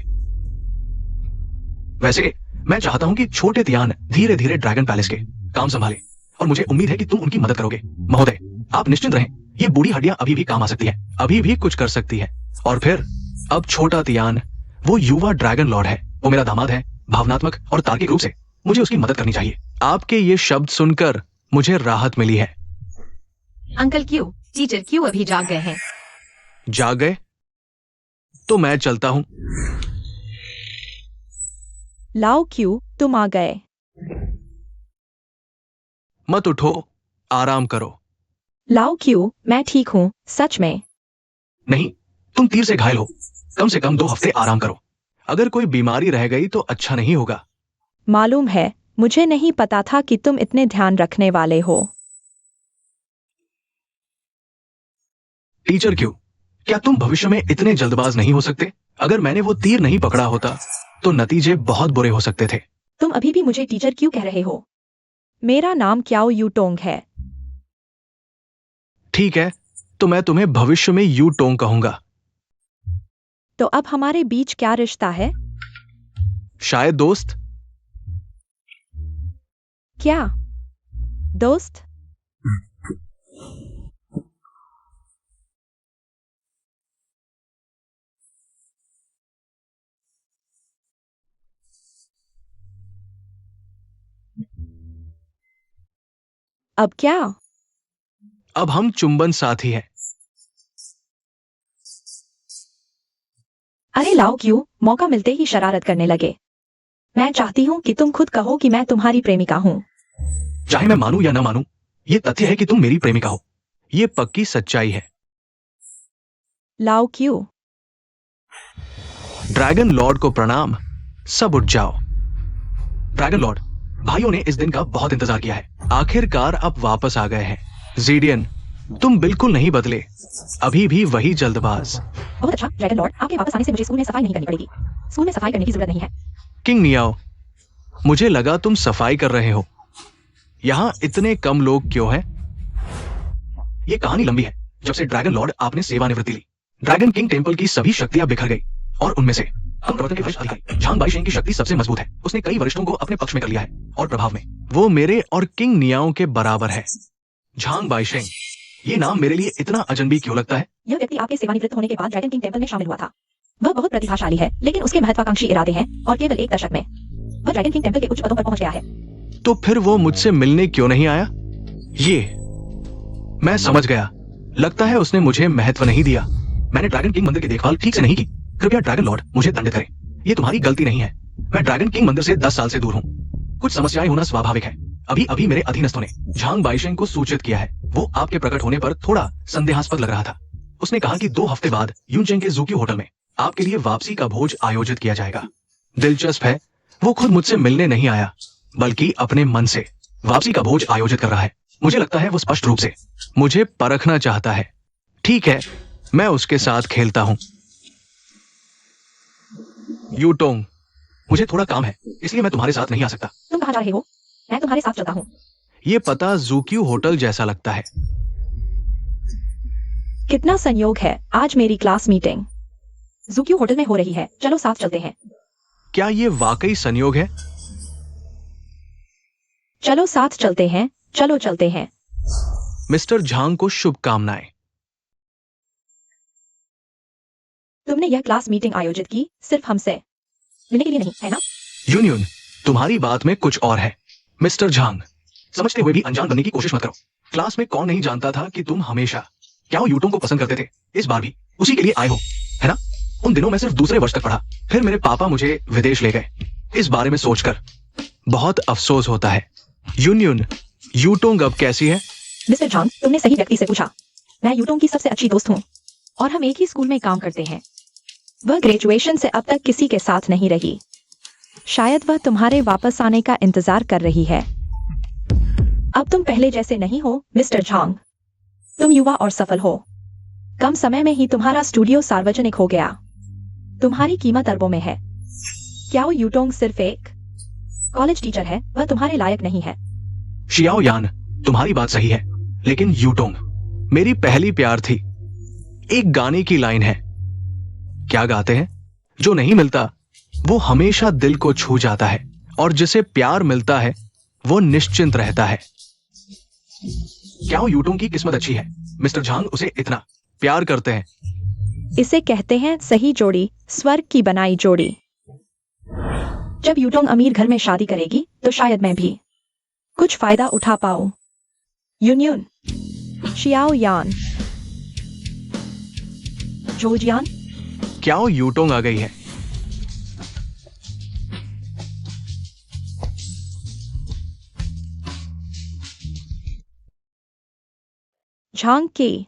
वैसे मैं चाहता हूं कि छोटे तियान धीरे धीरे ड्रैगन पैलेस के काम संभाले और मुझे उम्मीद है कि तुम उनकी मदद करोगे। महोदय, आप निश्चिंत रहें, ये बूढ़ी हड्डियां अभी भी काम आ सकती है, अभी भी कुछ कर सकती है। और फिर अब छोटा तियान वो युवा ड्रैगन लॉर्ड है, वो मेरा दामाद है। भावनात्मक और तार्किक रूप से मुझे उसकी मदद करनी चाहिए। आपके ये शब्द सुनकर मुझे राहत मिली है। अंकल क्यों, टीचर क्यों अभी जाग गए हैं? जाग गए तो मैं चलता हूं। लाओ क्यू, तुम आ गए। मत उठो, आराम करो। लाओ क्यू, मैं ठीक हूँ, सच में। नहीं, तुम तीर से घायल हो, कम से कम 2 हफ्ते आराम करो। अगर कोई बीमारी रह गई तो अच्छा नहीं होगा। मालूम है, मुझे नहीं पता था कि तुम इतने ध्यान रखने वाले हो। टीचर क्यों, क्या तुम भविष्य में इतने जल्दबाज नहीं हो सकते? अगर मैंने वो तीर नहीं पकड़ा होता तो नतीजे बहुत बुरे हो सकते थे। तुम अभी भी मुझे टीचर क्यों कह रहे हो? मेरा नाम क्याओ यूटोंग है। ठीक है, तो मैं तुम्हें भविष्य में यू टोंग कहूंगा। तो अब हमारे बीच क्या रिश्ता है? शायद दोस्त। क्या दोस्त? अब क्या? अब हम चुंबन साथी हैं। अरे लाओ क्यों, मौका मिलते ही शरारत करने लगे। मैं चाहती हूँ कि तुम खुद कहो कि मैं तुम्हारी प्रेमिका हूँ। चाहे मैं मानूं या ना मानूं, ये तथ्य है कि तुम मेरी प्रेमिका हो। ये पक्की सच्चाई है। लाओ क्यों, ड्रैगन लॉर्ड को प्रणाम। सब उठ जाओ। ड्रैगन लॉर्ड, भाइयों ने इस दिन का बहुत इंतजार किया है। आखिरकार आप वापस आ गए हैं। जीडियन, तुम बिल्कुल नहीं बदले, अभी भी वही जल्दबाज। बहुत अच्छा ड्रैगन लॉर्ड, आपके वापस आने से मुझे स्कूल में सफाई नहीं करनी पड़ेगी। स्कूल में सफाई करने की जरूरत नहीं है। किंग नियाओ, मुझे लगा तुम सफाई कर रहे हो। यहां इतने कम लोग क्यों हैं? ये कहानी लंबी है। जब से ड्रैगन लॉर्ड आपने सेवानिवृत्ति ली, ड्रैगन किंग टेंपल की सभी शक्तियां बिखर गई और उनमें से हम प्रवर्तन के वरिष्ठ अधिकारी झांग बाइशेंग की शक्ति सबसे मजबूत है। उसने कई वरिष्ठों को अपने पक्ष में कर लिया है और प्रभाव में वो मेरे और किंग नियाओ के बराबर है। झांग बाइशेंग, ये नाम मेरे लिए इतना अजनबी क्यों लगता है? यह व्यक्ति आपके सेवानिवृत्त होने के बाद ड्रैगन किंग टेंपल में शामिल हुआ था। वह बहुत प्रतिभाशाली है, लेकिन उसके महत्वाकांक्षी इरादे हैं और केवल 1 दशक में वह ड्रैगन किंग टेंपल के उच्च पदों पर पहुंच गया है। तो फिर वो मुझसे मिलने क्यों नहीं आया? ये मैं समझ गया। लगता है उसने मुझे महत्व नहीं दिया। मैंने ड्रैगन किंग मंदिर की देखभाल ठीक से नहीं की। कृपया ड्रैगन लॉर्ड मुझे दंडित करें। ये तुम्हारी गलती नहीं है। मैं ड्रैगन किंग मंदिर से 10 साल से दूर हूँ। कुछ समस्याएं होना स्वाभाविक है। अभी अभी मेरे अधीनस्थों ने झांग बाइशेंग को सूचित किया है। वो आपके प्रकट होने पर थोड़ा संदेहास्पद लग रहा था। उसने कहा कि 2 हफ्ते बाद यूनचेंग के ज़ूक्यू होटल में आपके लिए वापसी का भोज आयोजित किया जाएगा। दिलचस्प है, वो खुद मुझसे मिलने नहीं आया, बल्कि अपने मन से वापसी का भोज आयोजित कर रहा है। मुझे लगता है वो स्पष्ट रूप से मुझे परखना चाहता है। ठीक है, मैं उसके साथ खेलता हूं। यूटोंग, मुझे थोड़ा काम है, इसलिए मैं तुम्हारे साथ नहीं आ सकता। तुम कहाँ जा रहे हो? मैं तुम्हारे साथ चलता हूँ। ये पता ज़ूक्यू होटल जैसा लगता है। कितना संयोग है, आज मेरी क्लास मीटिंग ज़ूक्यू होटल में हो रही है। चलो साथ चलते हैं। क्या ये वाकई संयोग है? चलो साथ चलते हैं, चलो चलते हैं। मिस्टर झांग को शुभकामनाएं। तुमने यह क्लास मीटिंग आयोजित की सिर्फ हमसे मिलने के लिए नहीं, है ना? यूनियन, तुम्हारी बात में कुछ और है। मिस्टर झांग, समझते हुए भी अनजान बनने की कोशिश मत करो। क्लास में कौन नहीं जानता था कि तुम हमेशा क्या यूटों को पसंद करते थे। इस बार भी उसी के लिए आए हो, है ना? उन दिनों मैं सिर्फ दूसरे वर्ष तक पढ़ा, फिर मेरे पापा मुझे विदेश ले गए। इस बारे में सोचकर बहुत अफसोस होता है। यूनियन, यूटोंग अब कैसी है? मिस्टर झांग, तुमने सही व्यक्ति से पूछा। मैं यूटोंग की सबसे अच्छी दोस्त हूँ और हम एक ही स्कूल में काम करते हैं। वह ग्रेजुएशन से अब तक किसी के साथ नहीं रही। शायद वह तुम्हारे वापस आने का इंतजार कर रही है। अब तुम पहले जैसे नहीं हो, मिस्टर झांग। तुम युवा और सफल हो। कम समय में ही तुम्हारा स्टूडियो सार्वजनिक हो गया। तुम्हारी कीमत अरबों में है। क्याओ यूटोंग सिर्फ एक कॉलेज टीचर है, वह तुम्हारे लायक नहीं है। शियाओ यान, तुम्हारी बात सही है, लेकिन यूटोंग मेरी पहली प्यार थी। एक गाने की लाइन है, क्या गाते हैं, जो नहीं मिलता वो हमेशा दिल को छू जाता है, और जिसे प्यार मिलता है वो निश्चिंत रहता है। क्याओ यूटोंग की किस्मत अच्छी है, मिस्टर झांग उसे इतना प्यार करते हैं। इसे कहते हैं सही जोड़ी, स्वर्ग की बनाई जोड़ी। जब यूटोंग अमीर घर में शादी करेगी तो शायद मैं भी कुछ फायदा उठा पाऊं। यूनियन शियाओ यान, जोजियान। क्याओ यूटोंग आ गई है। झांग की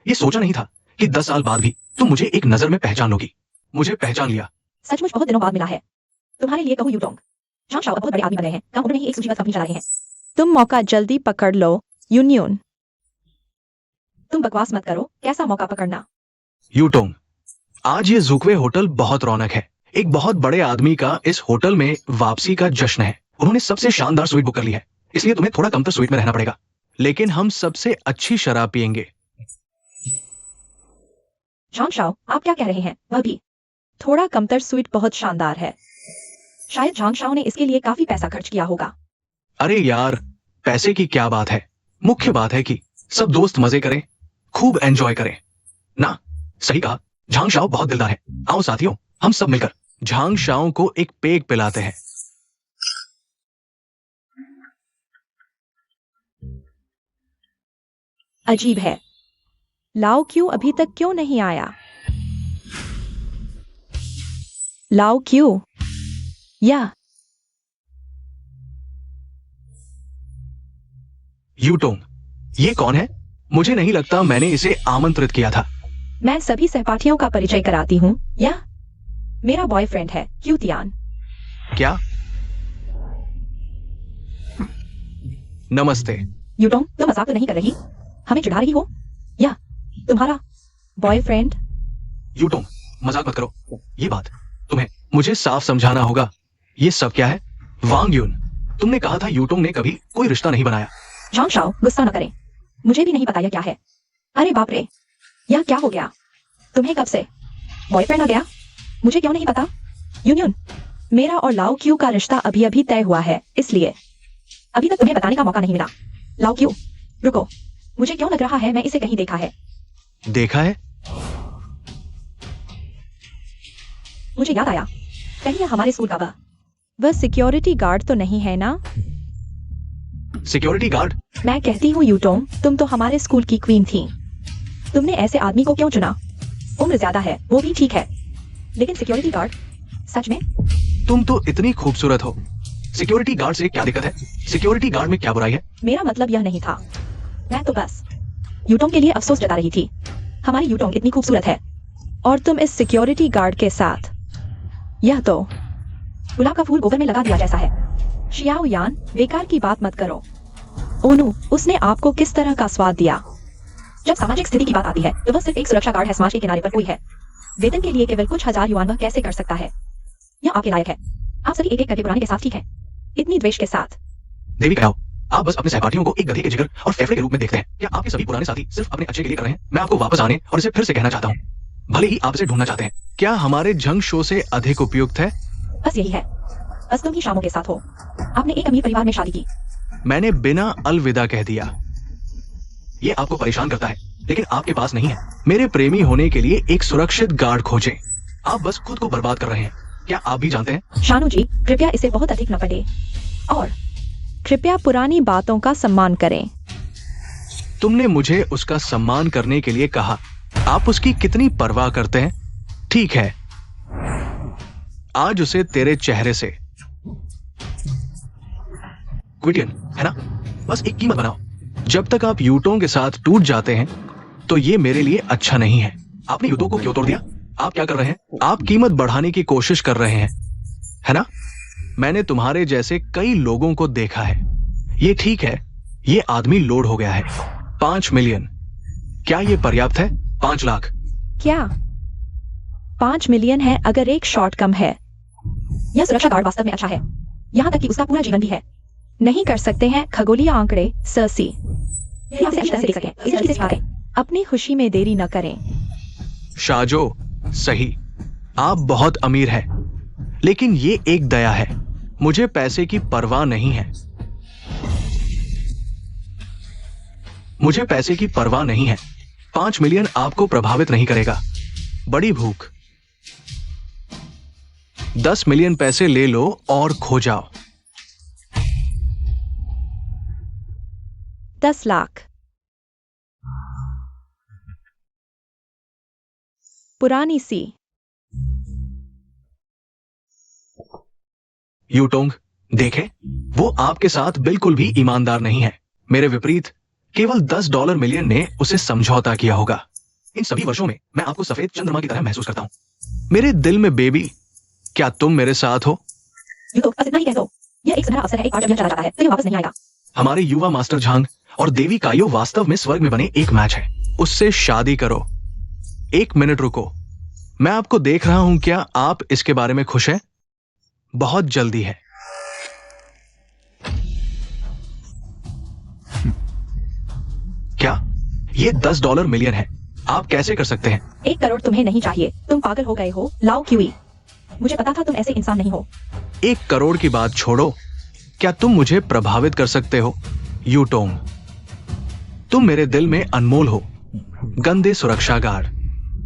ये सोचा नहीं था कि 10 साल बाद भी तुम मुझे एक नजर में पहचान लोगी। मुझे पहचान लिया। सचमुच बहुत दिनों बाद मिला है। तुम्हारे लिए कहूं यूटोंग, झांग शाओ अब बहुत बड़े आदमी बने हैं, कम उम्र में ही एक सूचीबद्ध कंपनी चला रहे हैं। तुम मौका जल्दी पकड़ लो यूनियन। तुम बकवास मत करो, कैसा मौका पकड़ना। यूटोंग, आज ये जुकवे होटल बहुत रौनक है। एक बहुत बड़े आदमी का इस होटल में वापसी का जश्न है। उन्होंने सबसे शानदार स्वीट बुक कर ली है, इसलिए तुम्हें थोड़ा कमतर स्वीट में रहना पड़ेगा, लेकिन हम सबसे अच्छी शराब पियेंगे। झांग शाओ, आप क्या कह रहे हैं, वह भी थोड़ा कमतर स्वीट बहुत शानदार है। शायद झांग शाओ ने इसके लिए काफी पैसा खर्च किया होगा। अरे यार, पैसे की क्या बात है, मुख्य बात है कि सब दोस्त मजे करें, खूब एंजॉय करें ना। सही कहा, झांग शाओ बहुत दिलदार है। आओ साथियों, हम सब मिलकर झांग शाओ को एक पेग पिलाते हैं। अजीब है, लाओ क्यों अभी तक क्यों नहीं आया? लाओ क्यों? या यूटोंग, ये कौन है? मुझे नहीं लगता मैंने इसे आमंत्रित किया था। मैं सभी सहपाठियों का परिचय कराती हूँ। या मेरा बॉयफ्रेंड है क्यूतियान। क्या? नमस्ते। यूटोंग, तुम मजाक तो नहीं कर रही? हमें चिढ़ा रही हो? या तुम्हारा बॉयफ्रेंड? यूटोंग, मजाक मत करो। ये बात तुम्हें मुझे साफ समझाना होगा। ये सब क्या है? वांग यून, तुमने कहा था यूटोंग ने कभी कोई रिश्ता नहीं बनाया। झांग शाओ, गुस्सा न करें, मुझे भी नहीं पता यह क्या है। अरे बाप रे, यह क्या हो गया? तुम्हें कब से बॉयफ्रेंड आ गया? मुझे क्यों नहीं पता? यूनियन, मेरा और लाओ क्यू का रिश्ता अभी अभी तय हुआ है, इसलिए अभी तक तुम्हें बताने का मौका नहीं मिला। लाओ क्यू, रुको, मुझे क्यों लग रहा है मैं इसे कहीं देखा है। देखा है? मुझे याद आया, कहीं यह हमारे स्कूल का वह सिक्योरिटी गार्ड तो नहीं है ना? Security guard? मैं कहती हूँ यूटोंग, तुम तो हमारे स्कूल की क्वीन थी। तुमने ऐसे आदमी को क्यों चुना? उम्र ज्यादा है, वो भी ठीक है, लेकिन सिक्योरिटी गार्ड, सच में? तुम तो इतनी खूबसूरत हो, सिक्योरिटी गार्ड से क्या दिक्कत है? सिक्योरिटी गार्ड में क्या बुराई है? मेरा मतलब यह नहीं था, मैं तो बस यूटोंग के लिए अफसोस जता रही थी। हमारी यूटोंग इतनी खूबसूरत है और तुम इस सिक्योरिटी गार्ड के साथ, यह तो गुलाब का फूल गोबर में लगा दिया जैसा है। शियाओ यान, बेकार की बात मत करो। ओनू, उसने आपको किस तरह का स्वाद दिया? जब सामाजिक स्थिति की बात आती है तो वह सिर्फ एक सुरक्षा गार्ड है, समाज के किनारे पर कोई है। वेतन के लिए केवल कुछ हजार युआन वह कैसे कर सकता है? यह आपके लायक है। आप सभी एक एक करके पुराने के साथ ठीक है, इतनी द्वेष के साथ। देवी कहो, आप बस अपने सहपाठियों को एक गधे के जिगर और फेफड़े के रूप में देखते हैं। क्या आपके सभी पुराने साथी सिर्फ अपने अच्छे के लिए कर रहे हैं? मैं आपको वापस आने और इसे फिर से कहना चाहता हूँ, भले ही आप इसे ढूंढना चाहते हैं, क्या हमारे झंग शो से अधिक उपयुक्त है? बस यही है, बस तुम ही शामों के साथ हो। आपने एक अमीर परिवार में शादी की। मैंने बिना अलविदा कह दिया। ये आपको परेशान करता है, लेकिन आपके पास नहीं है। मेरे प्रेमी होने के लिए एक सुरक्षित गार्ड खोजें। आप बस खुद को बर्बाद कर रहे हैं। क्या आप भी जानते हैं? शानू जी, कृपया इसे बहुत अधिक न पढ़े और कृपया पुरानी बातों का सम्मान करें। तुमने मुझे उसका सम्मान करने के लिए कहा। आप उसकी कितनी परवाह करते हैं? ठीक है, आज उसे तेरे चेहरे से क्विटियन, है ना? बस एक कीमत बनाओ। जब तक आप यूटों के साथ टूट जाते हैं तो ये मेरे लिए अच्छा नहीं है। आपने यूटों को क्यों तोड़ दिया? आप क्या कर रहे हैं? आप कीमत बढ़ाने की कोशिश कर रहे हैं, है ना? मैंने तुम्हारे जैसे कई लोगों को देखा है। ये ठीक है, ये आदमी लोड हो गया है। 5 मिलियन, क्या ये पर्याप्त है? 5 लाख। क्या 5 मिलियन है अगर एक शॉट कम है? यह सुरक्षा गार्ड वास्तव में अच्छा है, यहाँ तक कि उसका पूरा जीवन भी है। नहीं कर सकते हैं खगोलीय आंकड़े सर्सी। यदि आप इसे अच्छी तरह से देख सकते हैं, इसे अच्छी से सिखा दें। अपनी खुशी में देरी न करें। शाजो, सही, आप बहुत अमीर हैं, लेकिन ये एक दया है। मुझे पैसे की परवाह नहीं है। मुझे पैसे की परवाह नहीं है। 5 मिलियन आपको प्रभावित नहीं करेगा। बड़ी भूख। 10 मिलियन पैसे ले लो और खो जाओ। 10 लाख। पुरानी सी। यूटोंग, देखें, वो आपके साथ बिल्कुल भी ईमानदार नहीं है। मेरे विपरीत केवल $10 मिलियन ने उसे समझौता किया होगा। इन सभी वर्षों में मैं आपको सफेद चंद्रमा की तरह महसूस करता हूं। मेरे दिल में बेबी, क्या तुम मेरे साथ हो? यूटोंग, बस इतना ही कह दो। यह एक सुनहरा अवसर है। एक बार जब यह चला जाता है तो यह वापस नहीं आएगा। हमारे युवा मास्टर झांग और देवी कायो वास्तव में स्वर्ग में बने एक मैच है। उससे शादी करो। 1 मिनट रुको, मैं आपको देख रहा हूं। क्या आप इसके बारे में खुश हैं? बहुत जल्दी है। क्या ये $10 मिलियन है? आप कैसे कर सकते हैं? 1 करोड़ तुम्हें नहीं चाहिए। तुम पागल हो गए हो लाओ क्यूई। मुझे पता था तुम ऐसे इंसान नहीं हो। 1 करोड़ की बात छोड़ो, क्या तुम मुझे प्रभावित कर सकते हो? यूटोंग, तुम मेरे दिल में अनमोल हो। गंदे सुरक्षा गार्ड,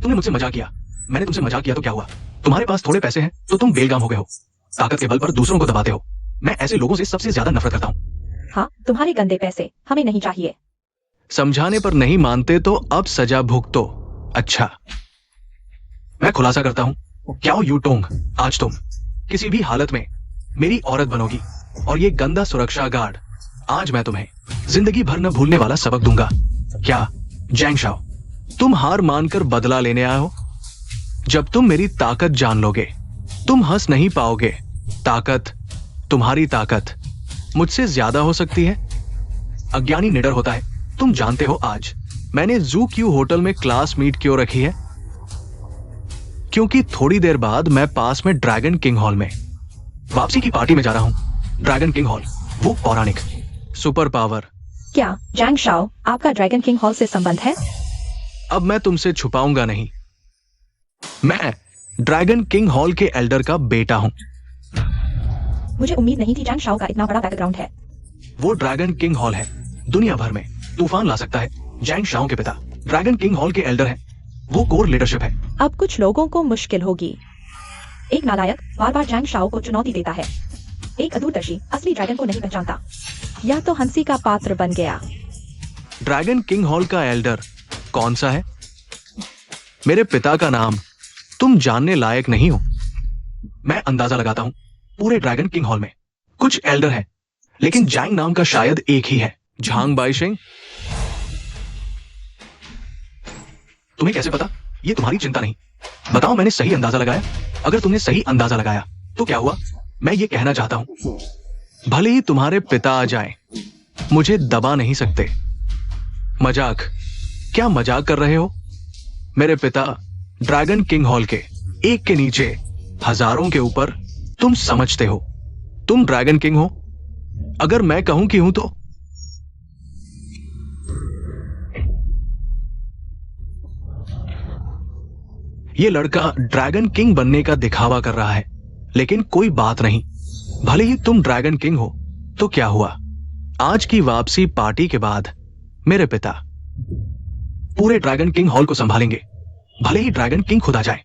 तुमने मुझसे मजाक किया। मैंने तुमसे मजाक किया तो क्या हुआ? तुम्हारे पास थोड़े पैसे हैं तो तुम बेलगाम हो गए हो। ताकत के बल पर दूसरों को दबाते हो। मैं ऐसे लोगों से सबसे ज्यादा नफरत करता हूं। हाँ, तुम्हारे गंदे पैसे हमें नहीं चाहिए। समझाने पर नहीं मानते तो अब सजा भुगतो। अच्छा, मैं खुलासा करता हूं। क्या हो यूटोंग, आज तुम किसी भी हालत में मेरी औरत बनोगी। और ये गंदा सुरक्षा गार्ड, आज मैं तुम्हें जिंदगी भर न भूलने वाला सबक दूंगा। क्या जैंग शाओ, तुम हार मानकर बदला लेने आए हो? जब तुम मेरी ताकत जान लोगे, तुम हंस नहीं पाओगे। ताकत, तुम्हारी ताकत मुझसे ज्यादा हो सकती है। अज्ञानी निडर होता है। तुम जानते हो आज मैंने जू क्यू होटल में क्लास मीट क्यों रखी है? क्योंकि थोड़ी देर बाद मैं पास में ड्रैगन किंग हॉल में वापसी की पार्टी में जा रहा हूं। ड्रैगन किंग हॉल, वो पौराणिक सुपर पावर। क्या जैंग शाओ, आपका ड्रैगन किंग हॉल से संबंध है? अब मैं तुमसे छुपाऊंगा नहीं। मैं ड्रैगन किंग हॉल के एल्डर का बेटा हूं। मुझे उम्मीद नहीं थी जैंग शाओ का इतना बड़ा बैकग्राउंड है। वो ड्रैगन किंग हॉल है, दुनिया भर में तूफान ला सकता है। जैंग शाओ के पिता ड्रैगन किंग हॉल के एल्डर हैं। वो कोर लीडरशिप है। अब कुछ लोगों को मुश्किल होगी। एक नालायक बार बार जैंग शाओ को चुनौती देता है। एक अदूरदर्शी असली ड्रैगन को नहीं पहचानता। यह तो हंसी का पात्र बन गया। ड्रैगन किंग हॉल का एल्डर कौन सा है? मेरे पिता का नाम तुम जानने लायक नहीं हो। मैं अंदाजा लगाता हूं, पूरे ड्रैगन किंग हॉल में कुछ एल्डर हैं, लेकिन जैंग नाम का शायद एक ही है। झांग बाइशेंग, तुम्हें कैसे पता? ये तुम्हारी चिंता नहीं। बताओ, मैंने सही अंदाजा लगाया? अगर तुमने सही अंदाजा लगाया तो क्या हुआ? मैं ये कहना चाहता हूं, भले ही तुम्हारे पिता आ जाएं, मुझे दबा नहीं सकते। मजाक? क्या मजाक कर रहे हो? मेरे पिता ड्रैगन किंग हॉल के एक के नीचे हजारों के ऊपर, तुम समझते हो तुम ड्रैगन किंग हो? अगर मैं कहूं कि हूं तो? ये लड़का ड्रैगन किंग बनने का दिखावा कर रहा है, लेकिन कोई बात नहीं। भले ही तुम ड्रैगन किंग हो तो क्या हुआ? आज की वापसी पार्टी के बाद मेरे पिता पूरे ड्रैगन किंग हॉल को संभालेंगे। भले ही ड्रैगन किंग खुद आ जाए,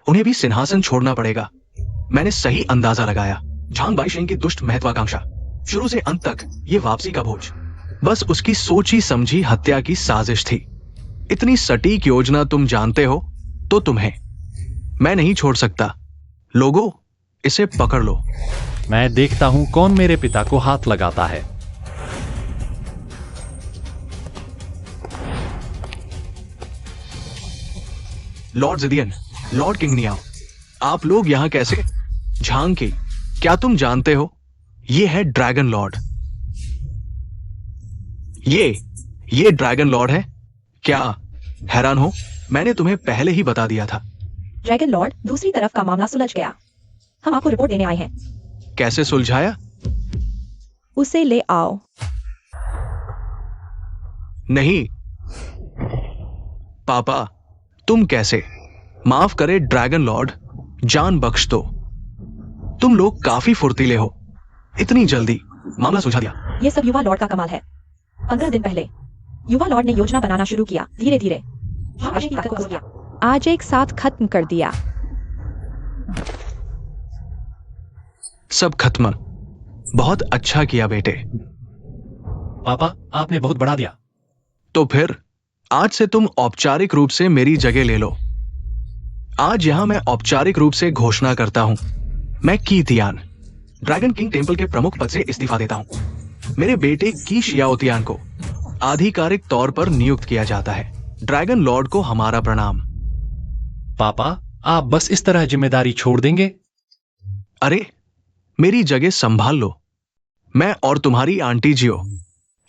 उन्हें भी सिंहासन छोड़ना पड़ेगा। मैंने सही अंदाजा लगाया। झांग बाइशेंग की दुष्ट महत्वाकांक्षा, शुरू से अंत तक ये वापसी का बोझ, बस उसकी सोची समझी हत्या की साजिश थी। इतनी सटीक योजना तुम जानते हो तो तुम्हें मैं नहीं छोड़ सकता। लोगों, इसे पकड़ लो। मैं देखता हूं कौन मेरे पिता को हाथ लगाता है। लॉर्ड जिदियन, लॉर्ड किंग नियाओ, आप लोग यहां कैसे? झांग की, क्या तुम जानते हो ये है ड्रैगन लॉर्ड। ये ड्रैगन लॉर्ड है। क्या हैरान हो? मैंने तुम्हें पहले ही बता दिया था। ड्रैगन लॉर्ड, दूसरी तरफ का मामला सुलझ गया। हम आपको रिपोर्ट देने आए हैं। कैसे सुलझाया? उसे ले आओ। नहीं पापा, तुम कैसे? माफ करे ड्रैगन लॉर्ड, जान बख्श दो। तुम लोग काफी फुर्तीले हो, इतनी जल्दी मामला सुलझा दिया। ये सब युवा लॉर्ड का कमाल है। 15 दिन पहले युवा लॉर्ड ने योजना बनाना शुरू किया, धीरे धीरे आज की ताकत को किया। आज एक साथ खत्म कर दिया। सब खत्म। बहुत अच्छा किया बेटे। पापा, आपने बहुत बढ़ा दिया। तो फिर आज से तुम औपचारिक रूप से मेरी जगह ले लो। आज यहां मैं औपचारिक रूप से घोषणा करता हूं, मैं कीथियान ड्रैगन किंग टेंपल के प्रमुख पद से इस्तीफा देता हूं। मेरे बेटे की शियाओतियान को आधिकारिक तौर पर नियुक्त किया जाता है। ड्रैगन लॉर्ड को हमारा प्रणाम। पापा, आप बस इस तरह जिम्मेदारी छोड़ देंगे? अरे, मेरी जगह संभाल लो। मैं और तुम्हारी आंटी जियो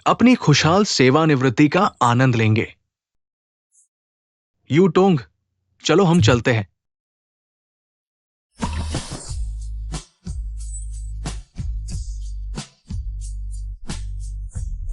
अपनी खुशहाल सेवानिवृत्ति का आनंद लेंगे। यूटोंग, चलो हम चलते हैं।